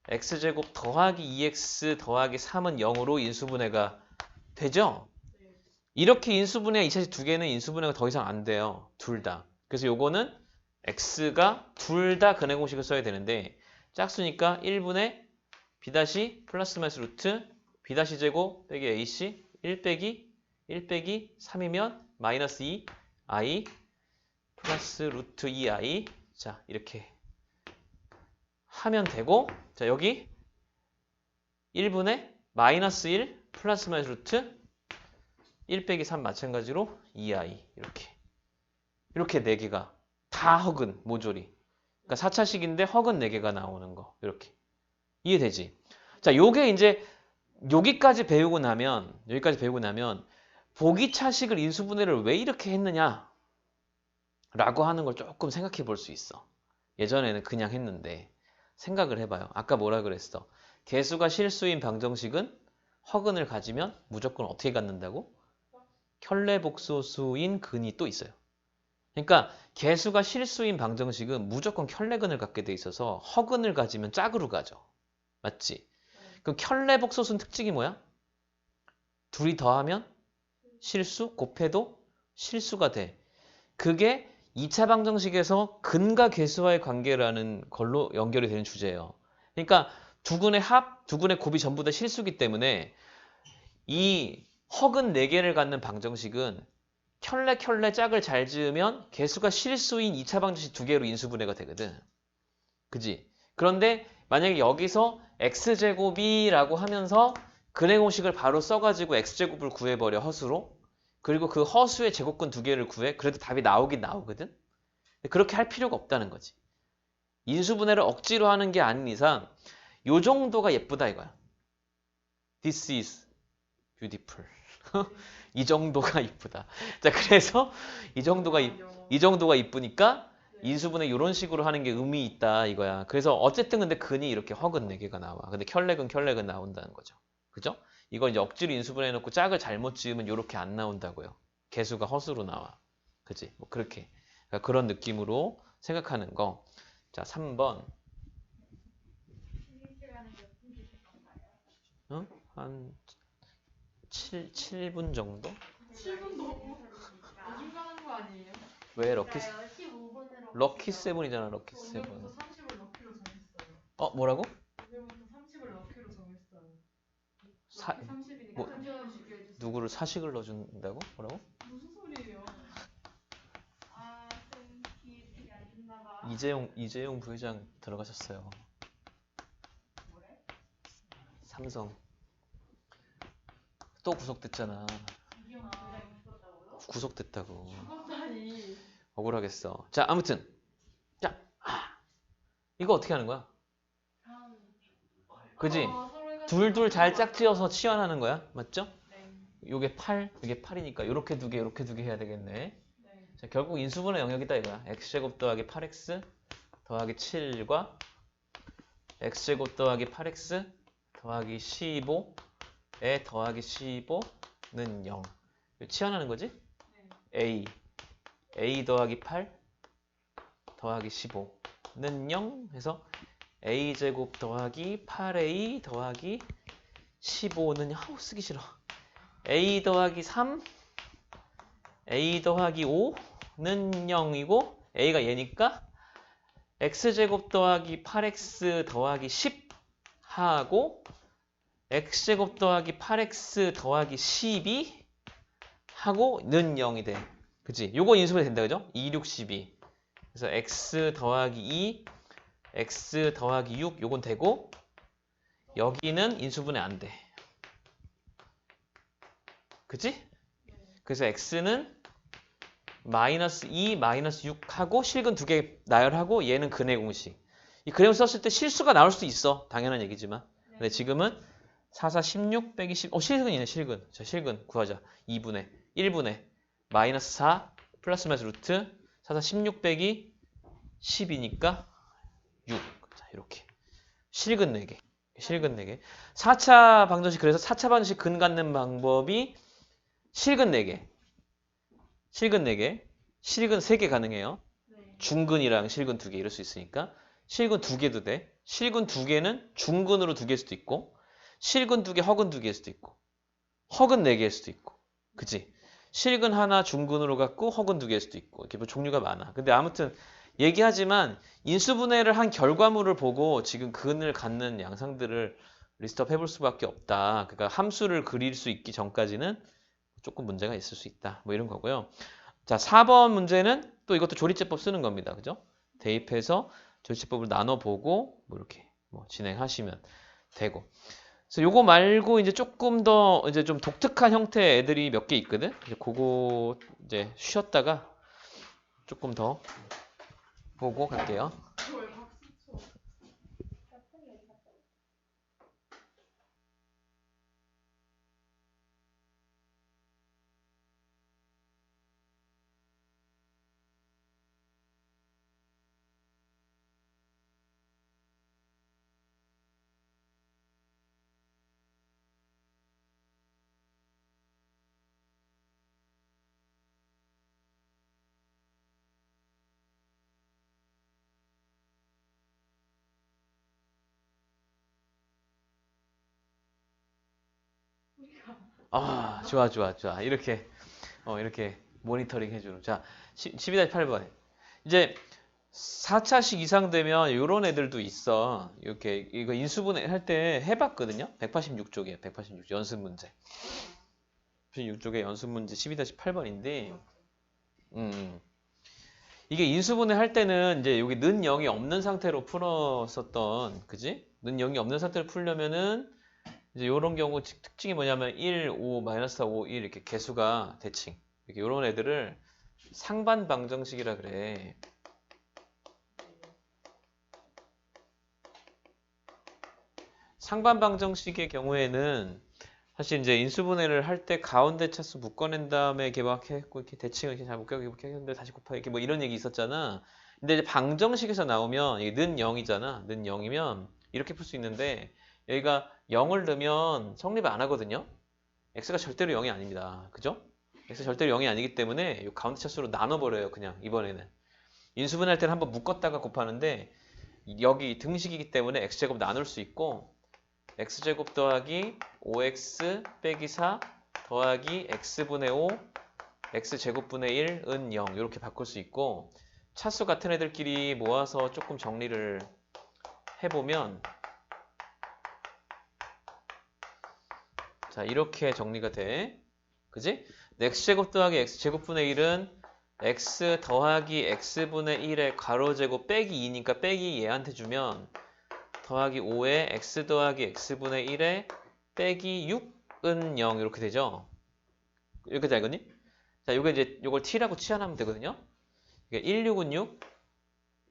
A: x제곱 더하기 2x 더하기 3은 0으로 인수분해가 되죠? 이렇게 인수분해 2차식 두 개는 인수분해가 더 이상 안 돼요. 둘 다. 그래서 요거는 x가 둘 다 근해 공식을 써야 되는데 짝수니까 1분의 b 다시 플러스 마이너스 루트 b 다시 제곱 빼기 ac 1 빼기 3이면 마이너스 2i 플러스 루트 2i 자 이렇게 하면 되고 자 여기 1분의 마이너스 1 플러스 마이너스 루트 1 빼기 3 마찬가지로 2i 이렇게 4개가 다 허근 모조리 그러니까 4차식인데 허근 4개가 나오는 거 이렇게 이해되지? 자 요게 이제 여기까지 배우고 나면 보기차식을 인수분해를 왜 이렇게 했느냐 라고 하는 걸 조금 생각해 볼 수 있어. 예전에는 그냥 했는데 생각을 해봐요. 아까 뭐라 그랬어? 개수가 실수인 방정식은 허근을 가지면 무조건 어떻게 갖는다고? 켤레복소수인 근이 또 있어요. 그러니까 개수가 실수인 방정식은 무조건 켤레근을 갖게 돼 있어서 허근을 가지면 짝으로 가죠. 맞지? 그럼 켤레복소수는 특징이 뭐야? 둘이 더하면 실수, 곱해도 실수가 돼. 그게 2차 방정식에서 근과 개수와의 관계라는 걸로 연결이 되는 주제예요. 그러니까 두 근의 합, 두 근의 곱이 전부 다 실수기 때문에 이 허근 4개를 갖는 방정식은 켤레 짝을 잘 지으면 개수가 실수인 2차 방정식 2개로 인수분해가 되거든. 그지? 그런데 만약에 여기서 x제곱이라고 하면서 근해 공식을 바로 써가지고 x제곱을 구해버려 허수로. 그리고 그 허수의 제곱근 2개를 구해. 그래도 답이 나오긴 나오거든. 그렇게 할 필요가 없다는 거지. 인수분해를 억지로 하는 게 아닌 이상 요 정도가 예쁘다 이거야. This is beautiful. 이 정도가 이쁘다. 자, 그래서 이 정도가 이쁘니까 인수분해 이런 식으로 하는 게 의미 있다 이거야. 그래서 어쨌든 근데 근이 이렇게 허근 4개가 나와. 근데 켤레근 나온다는 거죠. 그죠? 이걸 이제 억지로 인수분해 해놓고 짝을 잘못 지으면 이렇게 안 나온다고요. 개수가 허수로 나와. 그지? 뭐 그렇게. 그러니까 그런 느낌으로 생각하는 거. 자, 3번. 한 7분 정도?
B: 7분 너무 어중간한 거 아니에요?
A: 왜 럭키
B: 15분으로
A: 럭키 세븐이잖아. 럭키 세븐.
C: 오늘부터 30을 럭키로 정했어요.
A: 뭐라고?
C: 오늘부터 30을 럭키로 정했어요.
A: 사-
C: 럭키 30이니까
A: 뭐-
C: 30을 주게 해주세요.
A: 누구를 사식을 넣어준다고? 뭐라고?
C: 무슨 소리예요?
B: 아, 쌤 기획이 안 됐나 봐.
A: 이재용 부회장 들어가셨어요.
B: 뭐래?
A: 삼성. 또 구속됐잖아.
B: 이기영 부장이 죽었다고요?
A: 구속됐다고.
C: 죽었다니.
A: 억울하겠어. 자, 아무튼. 자, 이거 어떻게 하는 거야?
B: 다음.
A: 그지?
B: 서로 해가지고
A: 둘둘 잘 짝지어서 치환하는 거야. 맞죠?
B: 네.
A: 요게 8, 이게 8이니까 요렇게 두 개, 요렇게 두 개 해야 되겠네.
C: 네.
A: 자, 결국 인수분해 영역이다 이거야. x제곱 더하기 8x 더하기 7과 x제곱 더하기 8x 더하기 15에 더하기 15는 0. 이거 치환하는 거지?
C: 네.
A: a 더하기 8 더하기 15는 0 해서 a제곱 더하기 8a 더하기 15는 쓰기 싫어. a 더하기 3 a 더하기 5는 0이고 a가 얘니까 x제곱 더하기 8x 더하기 10 하고 x제곱 더하기 8x 더하기 12 하고 는 0이 돼. 그치? 요거 인수분해 된다. 그죠? 2, 6, 12. 그래서 x 더하기 2, x 더하기 6 요건 되고 여기는 인수분해 안 돼. 그치? 그래서 x는 마이너스 2, 마이너스 6하고 실근 2개 나열하고 얘는 근해 공식. 이 그램 썼을 때 실수가 나올 수 있어. 당연한 얘기지만. 근데 지금은 4, 4, 16 빼기 10. 실근이네, 실근. 자, 실근 구하자. 2분의 1분의 마이너스 4 플러스 마이너스 루트 4, 4, 16 빼기 10이니까 6. 자, 이렇게. 실근 4개. 실근 4개. 4차 방정식, 그래서 4차 방정식 근 갖는 방법이 실근 4개. 실근 4개. 실근 3개 가능해요.
B: 네.
A: 중근이랑 실근 2개 이럴 수 있으니까 실근 2개도 돼. 실근 두 개는 중근으로 두 개일 수도 있고 실근 두 개, 허근 두 개일 수도 있고 허근 네 개일 수도 있고 그치? 실근 하나 중근으로 갖고 허근 두 개일 수도 있고 이렇게 뭐 종류가 많아. 근데 아무튼 얘기하지만 인수분해를 한 결과물을 보고 지금 근을 갖는 양상들을 리스트업 해볼 수밖에 없다. 그러니까 함수를 그릴 수 있기 전까지는 조금 문제가 있을 수 있다. 뭐 이런 거고요. 자, 4번 문제는 또 이것도 조리제법 쓰는 겁니다. 그죠? 대입해서 조리제법을 나눠보고 뭐 이렇게 뭐 진행하시면 되고. 그래서 요거 말고 이제 조금 더 이제 좀 독특한 형태의 애들이 몇 개 있거든. 이제 그거 이제 쉬었다가 조금 더 보고 갈게요.
C: 왜 박수 쳐?
A: 아, 좋아, 좋아, 좋아. 이렇게 모니터링 해주는. 자, 12-8번. 이제 4차식 이상 되면 이런 애들도 있어. 이렇게 이거 인수분해 할 때 해봤거든요. 186쪽이에요. 186쪽 연습 문제. 186쪽의 연습 문제 12-8번인데, 이게 인수분해 할 때는 이제 여기 는 0이 없는 상태로 풀었었던, 그지? 는 0이 없는 상태로 풀려면은 이제 이런 경우 특징이 뭐냐면 1, 5, 마이너스 4, 5, 1 이렇게 개수가 대칭. 이렇게 이런 애들을 상반 방정식이라 그래. 상반 방정식의 경우에는 사실 이제 인수분해를 할 때 가운데 차수 묶어낸 다음에 이렇게 막 했고 이렇게 대칭을 이렇게 잘 묶여 했는데 다시 곱하기 이렇게 뭐 이런 얘기 있었잖아. 근데 이제 방정식에서 나오면 이게 는 0이잖아. 는 0이면 이렇게 풀 수 있는데 여기가 0을 넣으면 성립을 안 하거든요. x가 절대로 0이 아닙니다. 그죠? x가 절대로 0이 아니기 때문에 이 가운데 차수로 나눠버려요. 그냥 이번에는. 인수분해할 때는 한번 묶었다가 곱하는데 여기 등식이기 때문에 x제곱 나눌 수 있고 x제곱 더하기 5x 빼기 4 더하기 x분의 5 x제곱분의 1은 0 이렇게 바꿀 수 있고 차수 같은 애들끼리 모아서 조금 정리를 해보면 자 이렇게 정리가 돼. 그지? x제곱 더하기 x제곱분의 1은 x 더하기 x분의 1의 괄호제곱 빼기 2니까 빼기 얘한테 주면 더하기 5에 x 더하기 x분의 1에 빼기 6은 0 이렇게 되죠. 이렇게 잘 읽었니? 자, 요게 이제 요걸 t라고 치환하면 되거든요. 이게 16은 6,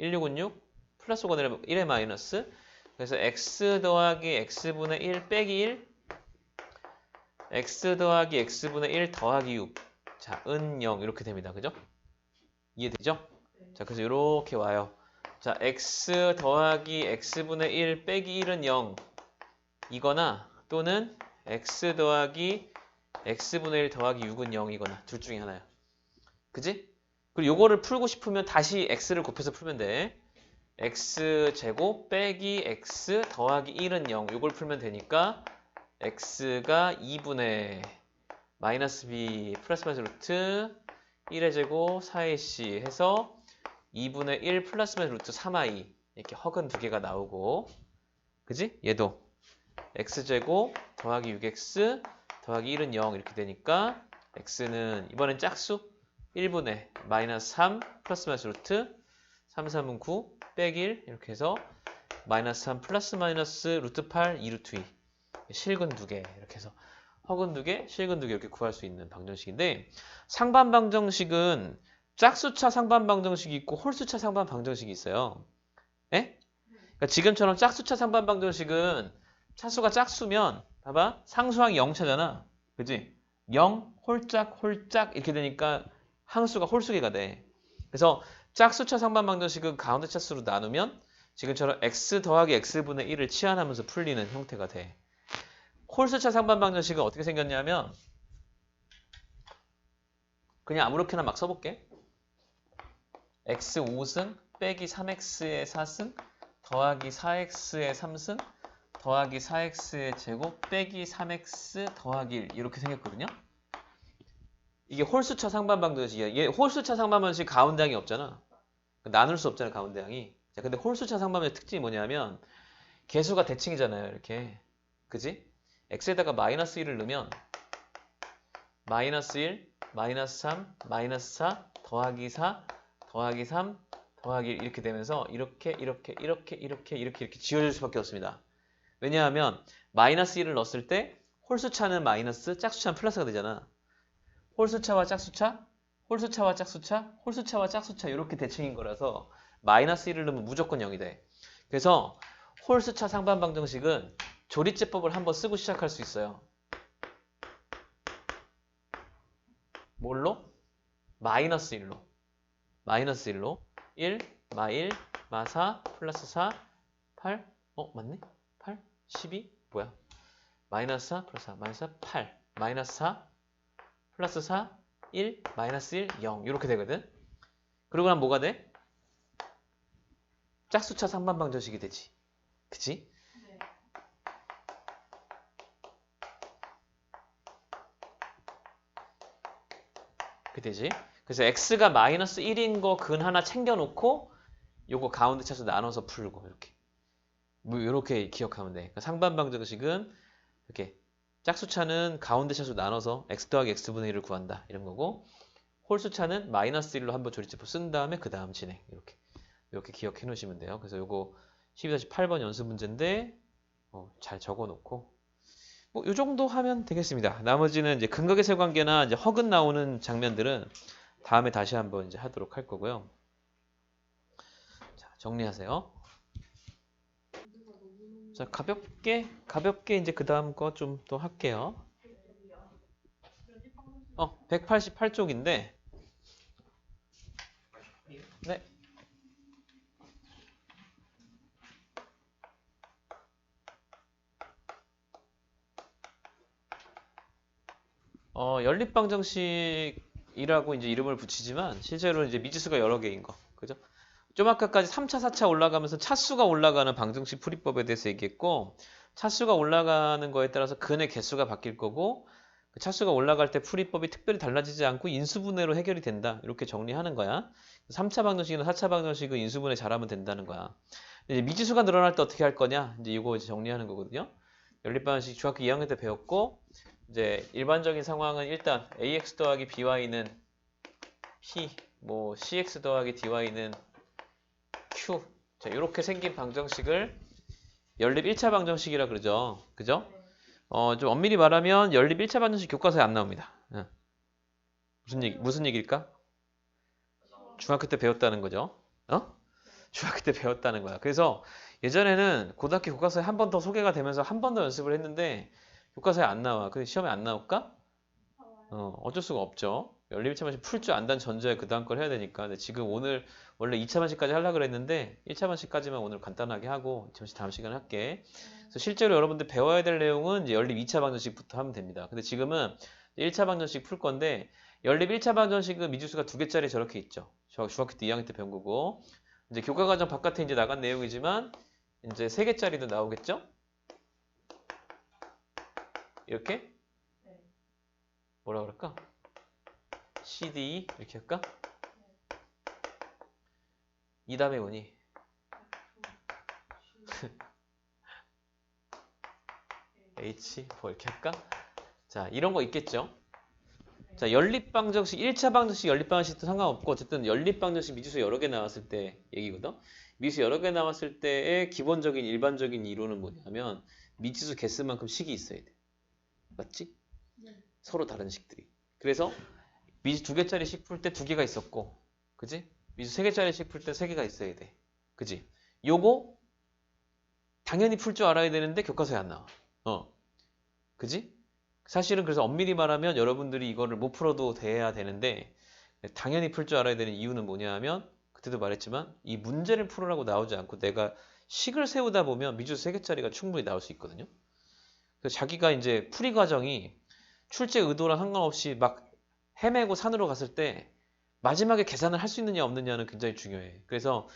A: 16은 6, 플러스 5가 되면 1의 마이너스. 그래서 x 더하기 x분의 1 빼기 1, x 더하기 x분의 1 더하기 6. 자, 은 0 이렇게 됩니다. 그죠? 이해되죠? 자, 그래서 이렇게 와요. 자, x 더하기 x분의 1 빼기 1은 0 이거나 또는 x 더하기 x분의 1 더하기 6은 0이거나 둘 중에 하나야. 그지? 그리고 요거를 풀고 싶으면 다시 x를 곱해서 풀면 돼. x제곱 빼기 x 더하기 1은 0 요걸 풀면 되니까 x가 2분의 마이너스 b 플러스 마이너스 루트 1의 제곱 4의 c 해서 2분의 1 플러스 마이너스 루트 3i 이렇게 허근 두 개가 나오고 그지? 얘도 x제곱 더하기 6x 더하기 1은 0 이렇게 되니까 x는 이번엔 짝수 1분의 마이너스 3 플러스 마이너스 루트 3, 3은 9 빼기 1 이렇게 해서 마이너스 3 플러스 마이너스 루트 8 2루트 2 실근 두 개 이렇게 해서 허근 두 개, 실근 두 개 이렇게 구할 수 있는 방정식인데 상반 방정식은 짝수차 상반 방정식이 있고 홀수차 상반 방정식이 있어요. 예? 그러니까 지금처럼 짝수차 상반 방정식은 차수가 짝수면 봐봐 상수항이 0차잖아. 그지? 0, 홀짝, 홀짝 이렇게 되니까 항수가 홀수개가 돼. 그래서 짝수차 상반 방정식은 가운데 차수로 나누면 지금처럼 x 더하기 x분의 1을 치환하면서 풀리는 형태가 돼. 홀수차 상반 방정식은 어떻게 생겼냐면 그냥 아무렇게나 막 써볼게. x 5승 빼기 3x의 4승 더하기 4x의 3승 더하기 4x의 제곱 빼기 3x 더하기 1 이렇게 생겼거든요. 이게 홀수차 상반방정식이야. 얘 홀수차 상반방정식 가운데 항이 없잖아. 나눌 수 없잖아, 가운데 항이. 자, 근데 홀수차 상반방정식 특징이 뭐냐면 개수가 대칭이잖아요, 이렇게. 그지? x에다가 마이너스 1을 넣으면 마이너스 1, 마이너스 3, 마이너스 4, 더하기 4, 더하기 3, 더하기 1 이렇게 되면서 이렇게 지워질 수밖에 없습니다. 왜냐하면 마이너스 1을 넣었을 때 홀수차는 마이너스, 짝수차는 플러스가 되잖아. 홀수차와 짝수차, 홀수차와 짝수차, 홀수차와 짝수차 이렇게 대칭인 거라서 마이너스 1을 넣으면 무조건 0이 돼. 그래서 홀수차 상반방정식은 조리제법을 한번 쓰고 시작할 수 있어요. 뭘로? 마이너스 1로. 마이너스 1로. 1, 마 1, 마 4, 플러스 4, 8. 맞네? 8, 12? 뭐야? 마이너스 4, 플러스 4, 마이너스 4, 8. 마이너스 4, 플러스 4, 1, 마이너스 1, 0. 이렇게 되거든? 그러고 나면 뭐가 돼? 짝수차 상반방정식이 되지. 그치?
B: 네.
A: 그렇게 되지? 그래서 x가 마이너스 1인 거 근 하나 챙겨놓고 요거 가운데 차수 나눠서 풀고 이렇게 뭐 이렇게 기억하면 돼. 그러니까 상반방정식은 이렇게 짝수차는 가운데 차수 나눠서 x 더하기 x분의 1을 구한다 이런 거고 홀수차는 마이너스 1로 한번 조리제법 쓴 다음에 그 다음 진행 이렇게 기억해 놓으시면 돼요. 그래서 요거 12-8번 연습 문제인데 잘 적어 놓고 뭐 요 정도 하면 되겠습니다. 나머지는 이제 근각의 세관계나 이제 허근 나오는 장면들은 다음에 다시 한번 이제 하도록 할 거고요. 자, 정리하세요. 자, 가볍게 이제 그 다음 거 좀 또 할게요. 188쪽인데, 네. 연립방정식이라고 이제 이름을 붙이지만 실제로 이제 미지수가 여러 개인 거, 그죠? 좀 아까까지 3차, 4차 올라가면서 차수가 올라가는 방정식 풀이법에 대해서 얘기했고, 차수가 올라가는 거에 따라서 근의 개수가 바뀔 거고, 그 차수가 올라갈 때 풀이법이 특별히 달라지지 않고 인수분해로 해결이 된다. 이렇게 정리하는 거야. 3차 방정식이나 4차 방정식은 인수분해 잘하면 된다는 거야. 이제 미지수가 늘어날 때 어떻게 할 거냐? 이제 이거 이제 정리하는 거거든요. 연립방정식 중학교 2학년 때 배웠고, 이제 일반적인 상황은 일단 ax 더하기 by는 p, 뭐 cx 더하기 dy는 q. 자, 이렇게 생긴 방정식을 연립 1차 방정식이라 그러죠. 그죠? 좀 엄밀히 말하면 연립 1차 방정식 교과서에 안 나옵니다. 무슨 얘기일까? 중학교 때 배웠다는 거죠. 중학교 때 배웠다는 거야. 그래서 예전에는 고등학교 교과서에 한 번 더 소개가 되면서 한 번 더 연습을 했는데 교과서에 안 나와. 근데 시험에 안 나올까? 어쩔 수가 없죠. 연립 1차 방식 풀 줄 안다는 전제에 그 다음 걸 해야 되니까. 근데 지금 오늘 원래 2차 방식까지 하려고 그랬는데 1차 방식까지만 오늘 간단하게 하고 2차 방식 다음 시간에 할게. 그래서 실제로 여러분들 배워야 될 내용은 이제 연립 2차 방정식부터 하면 됩니다. 근데 지금은 1차 방정식 풀 건데 연립 1차 방정식은 미지수가 2개짜리 저렇게 있죠. 중학교 때 2학년 때 배운 거고 이제 교과과정 바깥에 이제 나간 내용이지만 이제 3개짜리도 나오겠죠? 이렇게? 뭐라 그럴까? CD 이렇게 할까? 이 다음에 뭐니? H 뭐 이렇게 할까? 자, 이런 거 있겠죠? 자, 연립방정식 1차 방정식 연립방정식도 상관없고 어쨌든 연립방정식 미지수 여러 개 나왔을 때 얘기거든. 미지수 여러 개 나왔을 때의 기본적인 일반적인 이론은 뭐냐면 미지수 개수만큼 식이 있어야 돼. 맞지?
B: 네.
A: 서로 다른 식들이. 그래서 미지 2개짜리 식 풀 때 2개가 있었고, 그지? 미지 3개짜리 식 풀 때 3개가 있어야 돼. 그지? 요거 당연히 풀 줄 알아야 되는데 교과서에 안 나와. 그지? 사실은 그래서 엄밀히 말하면 여러분들이 이거를 못 풀어도 돼야 되는데 당연히 풀 줄 알아야 되는 이유는 뭐냐 하면 그때도 말했지만 이 문제를 풀으라고 나오지 않고 내가 식을 세우다 보면 미지수 3개짜리가 충분히 나올 수 있거든요. 그래서 자기가 이제 풀이 과정이 출제 의도랑 상관없이 막 헤매고 산으로 갔을 때 마지막에 계산을 할 수 있느냐 없느냐는 굉장히 중요해. 그래서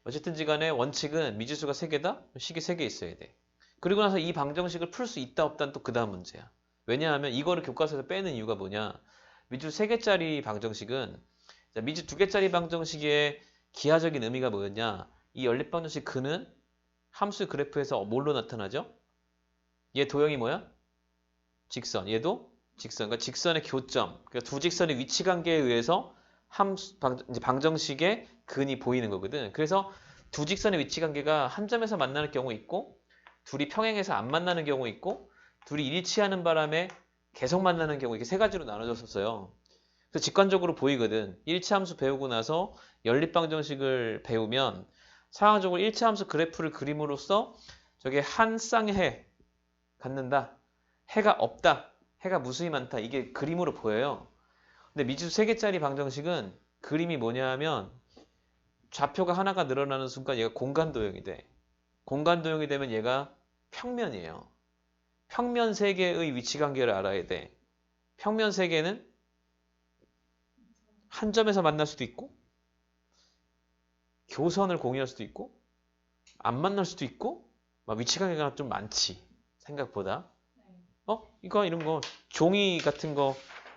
A: 어쨌든지 간에 원칙은 미지수가 3개다? 식이 3개 있어야 돼. 그리고 나서 이 방정식을 풀 수 있다 없다는 또 그 다음 문제야. 왜냐하면 이거를 교과서에서 빼는 이유가 뭐냐. 미지수 3개짜리 방정식은 미지수 2개짜리 방정식의 기하적인 의미가 뭐였냐. 이 연립방정식 근은 함수 그래프에서 뭘로 나타나죠? 얘 도형이 뭐야? 직선. 얘도 직선. 그러니까 직선의 교점. 그러니까 두 직선의 위치 관계에 의해서 방정식의 근이 보이는 거거든. 그래서 두 직선의 위치 관계가 한 점에서 만나는 경우 있고 둘이 평행해서 안 만나는 경우 있고 둘이 일치하는 바람에 계속 만나는 경우 이렇게 세 가지로 나눠졌었어요. 그래서 직관적으로 보이거든. 일치함수 배우고 나서 연립방정식을 배우면 상황적으로 일치함수 그래프를 그림으로써 저게 한 쌍의 해 갖는다. 해가 없다. 해가 무수히 많다. 이게 그림으로 보여요. 근데 미지수 3개짜리 방정식은 그림이 뭐냐 하면 좌표가 하나가 늘어나는 순간 얘가 공간도형이 돼. 공간도형이 되면 얘가 평면이에요. 평면 3개의 위치관계를 알아야 돼. 평면 3개는 한 점에서 만날 수도 있고 교선을 공유할 수도 있고 안 만날 수도 있고 막 위치관계가 좀 많지. 생각보다. 이거 이런 거 종이 같은 거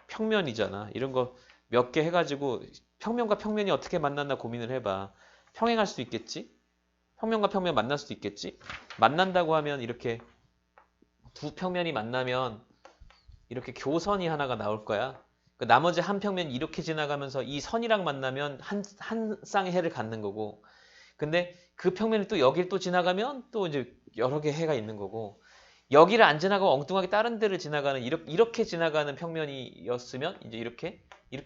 A: 평면이잖아. 이런 거 몇 개 해가지고 평면과 평면이 어떻게 만났나 고민을 해봐. 평행할 수도 있겠지? 평면과 평면 만날 수도 있겠지? 만난다고 하면 이렇게 두 평면이 만나면 이렇게 교선이 하나가 나올 거야. 그 나머지 한 평면이 이렇게 지나가면서 이 선이랑 만나면 한 쌍의 해를 갖는 거고. 근데 그 평면이 또 여길 또 지나가면 또 이제 여러 개 해가 있는 거고. 여기를 안 지나가고 엉뚱하게 다른 데를 지나가는 이렇게 지나가는 평면이었으면 이제 이렇게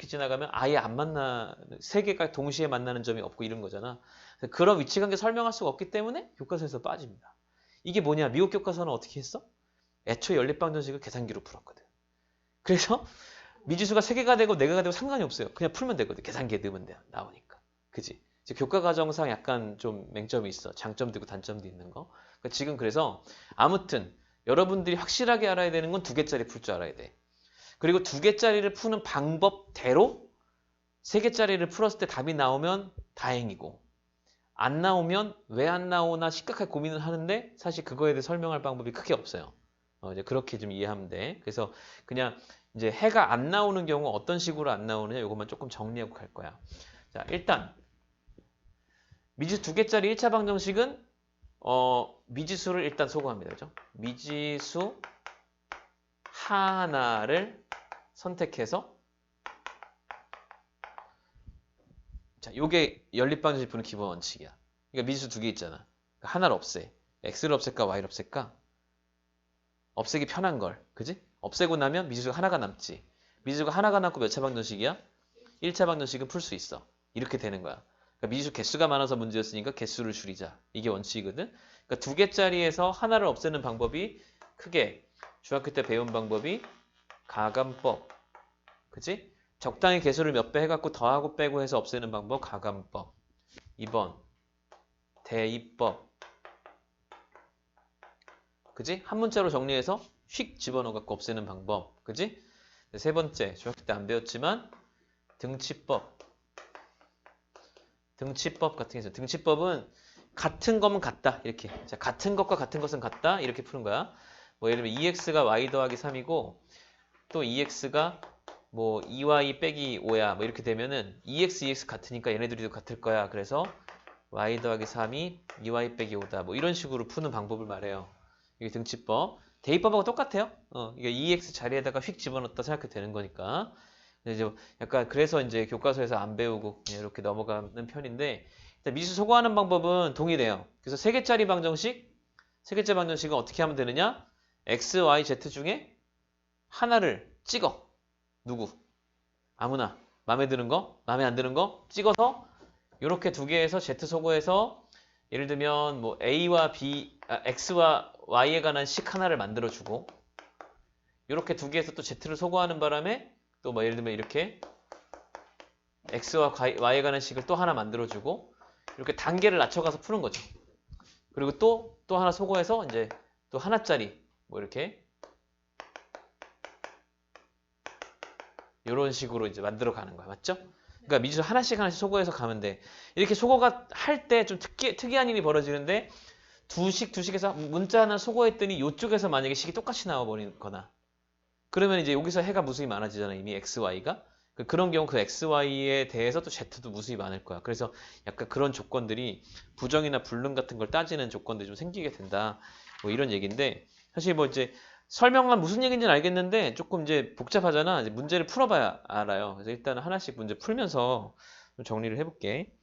A: 지나가면 아예 안 만나 3개가 동시에 만나는 점이 없고 이런 거잖아. 그런 위치관계 설명할 수가 없기 때문에 교과서에서 빠집니다. 이게 뭐냐? 미국 교과서는 어떻게 했어? 애초에 연립방정식을 계산기로 풀었거든. 그래서 미지수가 3개가 되고 4개가 되고 상관이 없어요. 그냥 풀면 되거든. 계산기에 넣으면 돼. 나오니까. 그지? 교과 과정상 약간 좀 맹점이 있어. 장점도 있고 단점도 있는 거. 지금 그래서 아무튼 여러분들이 확실하게 알아야 되는 건 2개짜리 풀 줄 알아야 돼. 그리고 2개짜리를 푸는 방법대로 3개짜리를 풀었을 때 답이 나오면 다행이고 안 나오면 왜 안 나오나 심각하게 고민을 하는데 사실 그거에 대해 설명할 방법이 크게 없어요. 이제 그렇게 좀 이해하면 돼. 그래서 그냥 이제 해가 안 나오는 경우 어떤 식으로 안 나오느냐 이것만 조금 정리하고 갈 거야. 자, 일단 미지수 2개짜리 1차 방정식은 미지수를 일단 소거합니다. 그죠? 미지수 하나를 선택해서 자, 요게 연립방정식 푸는 기본 원칙이야. 그러니까 미지수 2개 있잖아. 그러니까 하나를 없애. x를 없앨까 y를 없앨까? 없애기 편한 걸. 그지? 없애고 나면 미지수가 하나가 남지. 미지수가 하나가 남고 몇 차 방정식이야? 1차 방정식은 풀 수 있어. 이렇게 되는 거야. 그러니까 미지수 개수가 많아서 문제였으니까 개수를 줄이자. 이게 원칙이거든. 그러니까 2개짜리에서 하나를 없애는 방법이 크게 중학교 때 배운 방법이 가감법. 그치? 적당히 개수를 몇 배 해갖고 더하고 빼고 해서 없애는 방법 가감법. 2번 대입법. 그치? 한 문자로 정리해서 휙 집어넣어갖고 없애는 방법. 그치? 세 번째 중학교 때 안 배웠지만 등치법. 등치법 같은 게 있어요. 등치법은 같은 거면 같다. 이렇게. 자, 같은 것과 같은 것은 같다. 이렇게 푸는 거야. 뭐 예를 들면 2x가 y 더하기 3이고 또 2x가 뭐 2y 빼기 5야. 뭐 이렇게 되면은 2x 같으니까 얘네들이 같을 거야. 그래서 y 더하기 3이 2y 빼기 5다. 뭐 이런 식으로 푸는 방법을 말해요. 이게 등치법. 대입법하고 똑같아요. 이게 2x 자리에다가 휙 집어넣었다 생각해도 되는 거니까. 이제 약간 그래서 이제 교과서에서 안 배우고 그냥 이렇게 넘어가는 편인데 일단 미지수 소거하는 방법은 동일해요. 그래서 3개짜리 방정식, 3개짜리 방정식은 어떻게 하면 되느냐? x, y, z 중에 하나를 찍어. 누구? 아무나. 마음에 드는 거? 마음에 안 드는 거? 찍어서 이렇게 2개에서 z 소거해서 예를 들면 뭐 a와 b, x와 y에 관한 식 하나를 만들어주고 이렇게 2개에서 또 z를 소거하는 바람에 또 뭐 예를 들면 이렇게 x와 y에 관한 식을 또 하나 만들어주고 이렇게 단계를 낮춰가서 푸는 거죠. 그리고 또 하나 소거해서 이제 또 하나짜리 뭐 이렇게 이런 식으로 이제 만들어 가는 거야. 맞죠? 그러니까 미지수 하나씩 하나씩 소거해서 가면 돼. 이렇게 소거가 할 때 좀 특이한 일이 벌어지는데 두식에서 문자 하나 소거했더니 이쪽에서 만약에 식이 똑같이 나와버리거나 그러면 이제 여기서 해가 무수히 많아지잖아. 이미 x, y가. 그런 경우 그 x, y에 대해서 또 z도 무수히 많을 거야. 그래서 약간 그런 조건들이 부정이나 불능 같은 걸 따지는 조건들이 좀 생기게 된다. 뭐 이런 얘기인데 사실 뭐 이제 설명만 무슨 얘기인지는 알겠는데 조금 이제 복잡하잖아. 이제 문제를 풀어봐야 알아요. 그래서 일단 하나씩 문제 풀면서 좀 정리를 해볼게.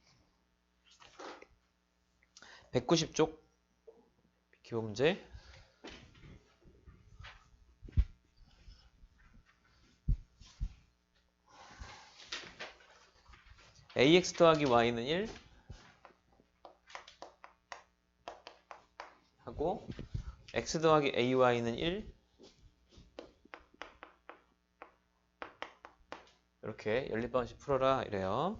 A: 190쪽 기호 문제. ax 더하기 y는 1 하고 x 더하기 ay는 1 이렇게 연립방식 풀어라 이래요.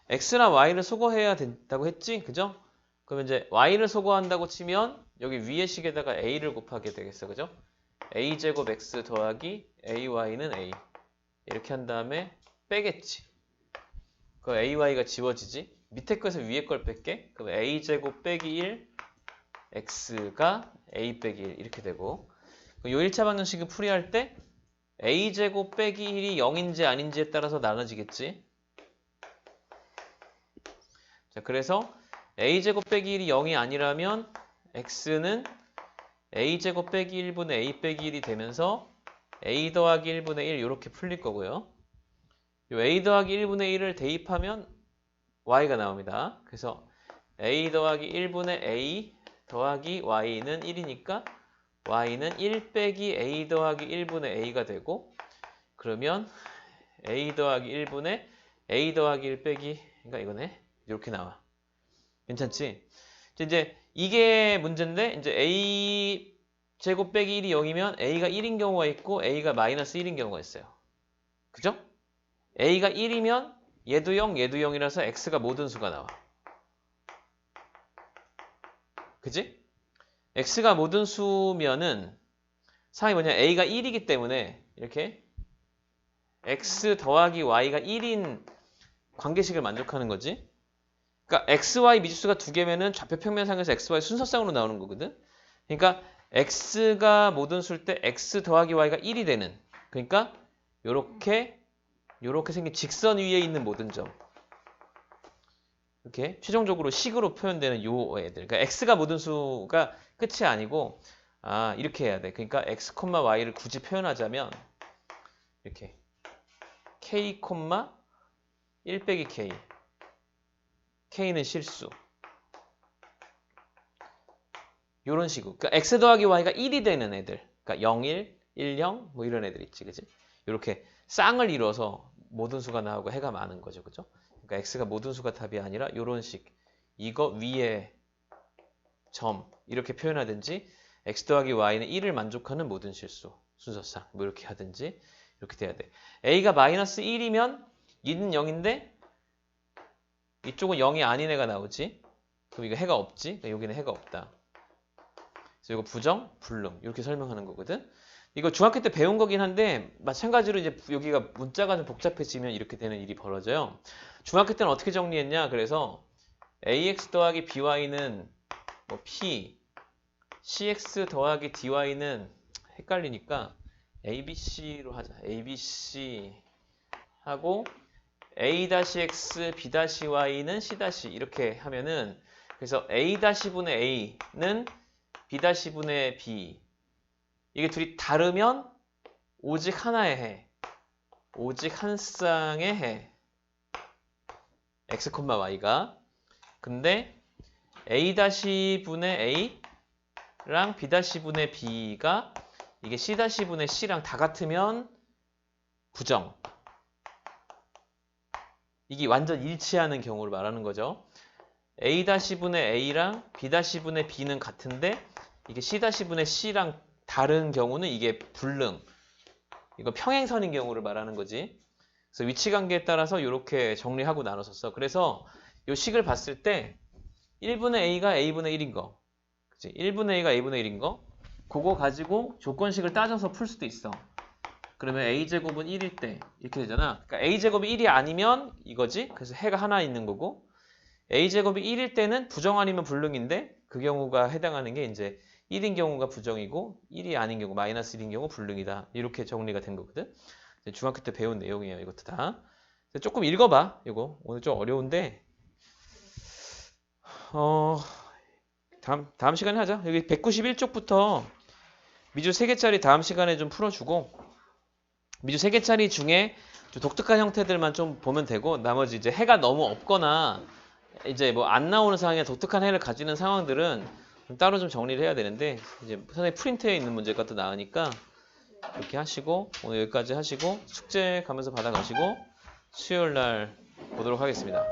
A: x나 y를 소거해야 된다고 했지? 그죠? 그러면 이제 y를 소거한다고 치면 여기 위의 식에다가 a를 곱하게 되겠어. 그죠? a제곱 x 더하기 ay는 a 이렇게 한 다음에 빼겠지. 그 ay가 지워지지? 밑에 거에서 위에 걸 뺄게. 그럼 a제곱 빼기 1 x가 a 빼기 1 이렇게 되고 요 1차 방정식을 풀이할 때 a제곱 빼기 1이 0인지 아닌지에 따라서 나눠지겠지. 자, 그래서 a제곱 빼기 1이 0이 아니라면 x는 a제곱 빼기 1분의 a 빼기 1이 되면서 a 더하기 1분의 1 이렇게 풀릴 거고요. 요 a 더하기 1분의 1을 대입하면 y가 나옵니다. 그래서 a 더하기 1분의 a 더하기 y는 1이니까 y는 1 빼기 a 더하기 1분의 a가 되고 그러면 a 더하기 1분의 a 더하기 1 빼기 그러니까 이거네. 이렇게 나와. 괜찮지? 이제 이게 문제인데 이제 a 제곱 빼기 1이 0이면 a가 1인 경우가 있고 a가 마이너스 1인 경우가 있어요. 그죠? a가 1이면 얘도 0, 얘도 0이라서 x가 모든 수가 나와. 그지? x가 모든 수면은 상황이 뭐냐? a가 1이기 때문에 이렇게 x 더하기 y가 1인 관계식을 만족하는 거지. 그러니까 x, y 미지수가 두 개면은 좌표 평면상에서 x, y 순서상으로 나오는 거거든. 그러니까 x가 모든 수일 때 x 더하기 y가 1이 되는. 그러니까 요렇게 생긴 직선 위에 있는 모든 점. 이렇게 최종적으로 식으로 표현되는 요 애들. 그러니까 x가 모든 수가 끝이 아니고 이렇게 해야 돼. 그러니까 x, y를 굳이 표현하자면 이렇게 k, 1 빼기 k. k는 실수. 요런 식으로. 그러니까 x 더하기 y가 1이 되는 애들. 그러니까 0, 1, 1, 0 뭐 이런 애들 있지. 그지? 이렇게 쌍을 이뤄서 모든 수가 나오고 해가 많은 거죠. 그죠? 그러니까 x가 모든 수가 답이 아니라 요런 식. 이거 위에 점 이렇게 표현하든지 x 더하기 y는 1을 만족하는 모든 실수. 순서상 뭐 이렇게 하든지 이렇게 돼야 돼. a가 마이너스 1이면 2는 0인데 이쪽은 0이 아닌 애가 나오지. 그럼 이거 해가 없지. 그러니까 여기는 해가 없다. 그래서 이거 부정, 불능 이렇게 설명하는 거거든. 이거 중학교 때 배운 거긴 한데 마찬가지로 이제 여기가 문자가 좀 복잡해지면 이렇게 되는 일이 벌어져요. 중학교 때는 어떻게 정리했냐? 그래서 ax 더하기 by는 뭐 p, cx 더하기 dy는 헷갈리니까 abc로 하자. abc 하고 a-x, b-y는 c- 이렇게 하면은 그래서 a-분의 a는 b-분의 b 이게 둘이 다르면 오직 하나의 해. 오직 한 쌍의 해. x, y가. 근데 a-분의 a랑 b-분의 b가 이게 c-분의 c랑 다 같으면 부정. 이게 완전 일치하는 경우를 말하는 거죠. a-분의 a랑 b-분의 b는 같은데 이게 c-분의 c랑 다른 경우는 이게 불능. 이거 평행선인 경우를 말하는 거지. 그래서 위치관계에 따라서 이렇게 정리하고 나눴었어. 그래서 이 식을 봤을 때 1분의 a가 a분의 1인 거. 그치? 1분의 a가 a분의 1인 거. 그거 가지고 조건식을 따져서 풀 수도 있어. 그러면 a제곱은 1일 때 이렇게 되잖아. 그러니까 a제곱이 1이 아니면 이거지. 그래서 해가 하나 있는 거고 a제곱이 1일 때는 부정 아니면 불능인데 그 경우가 해당하는 게 이제 1인 경우가 부정이고 1이 아닌 경우 마이너스 1인 경우 불능이다. 이렇게 정리가 된 거거든. 중학교 때 배운 내용이에요. 이것도 다. 조금 읽어봐. 이거 오늘 좀 어려운데 다음 시간에 하자. 여기 191쪽부터 미주 3개짜리 다음 시간에 좀 풀어주고 미주 3개짜리 중에 좀 독특한 형태들만 좀 보면 되고 나머지 이제 해가 너무 없거나 이제 뭐 안 나오는 상황에 독특한 해를 가지는 상황들은 좀 따로 좀 정리를 해야 되는데 이제 선생님 프린트에 있는 문제가 또 나으니까 이렇게 하시고 오늘 여기까지 하시고 숙제 가면서 받아가시고 수요일 날 보도록 하겠습니다.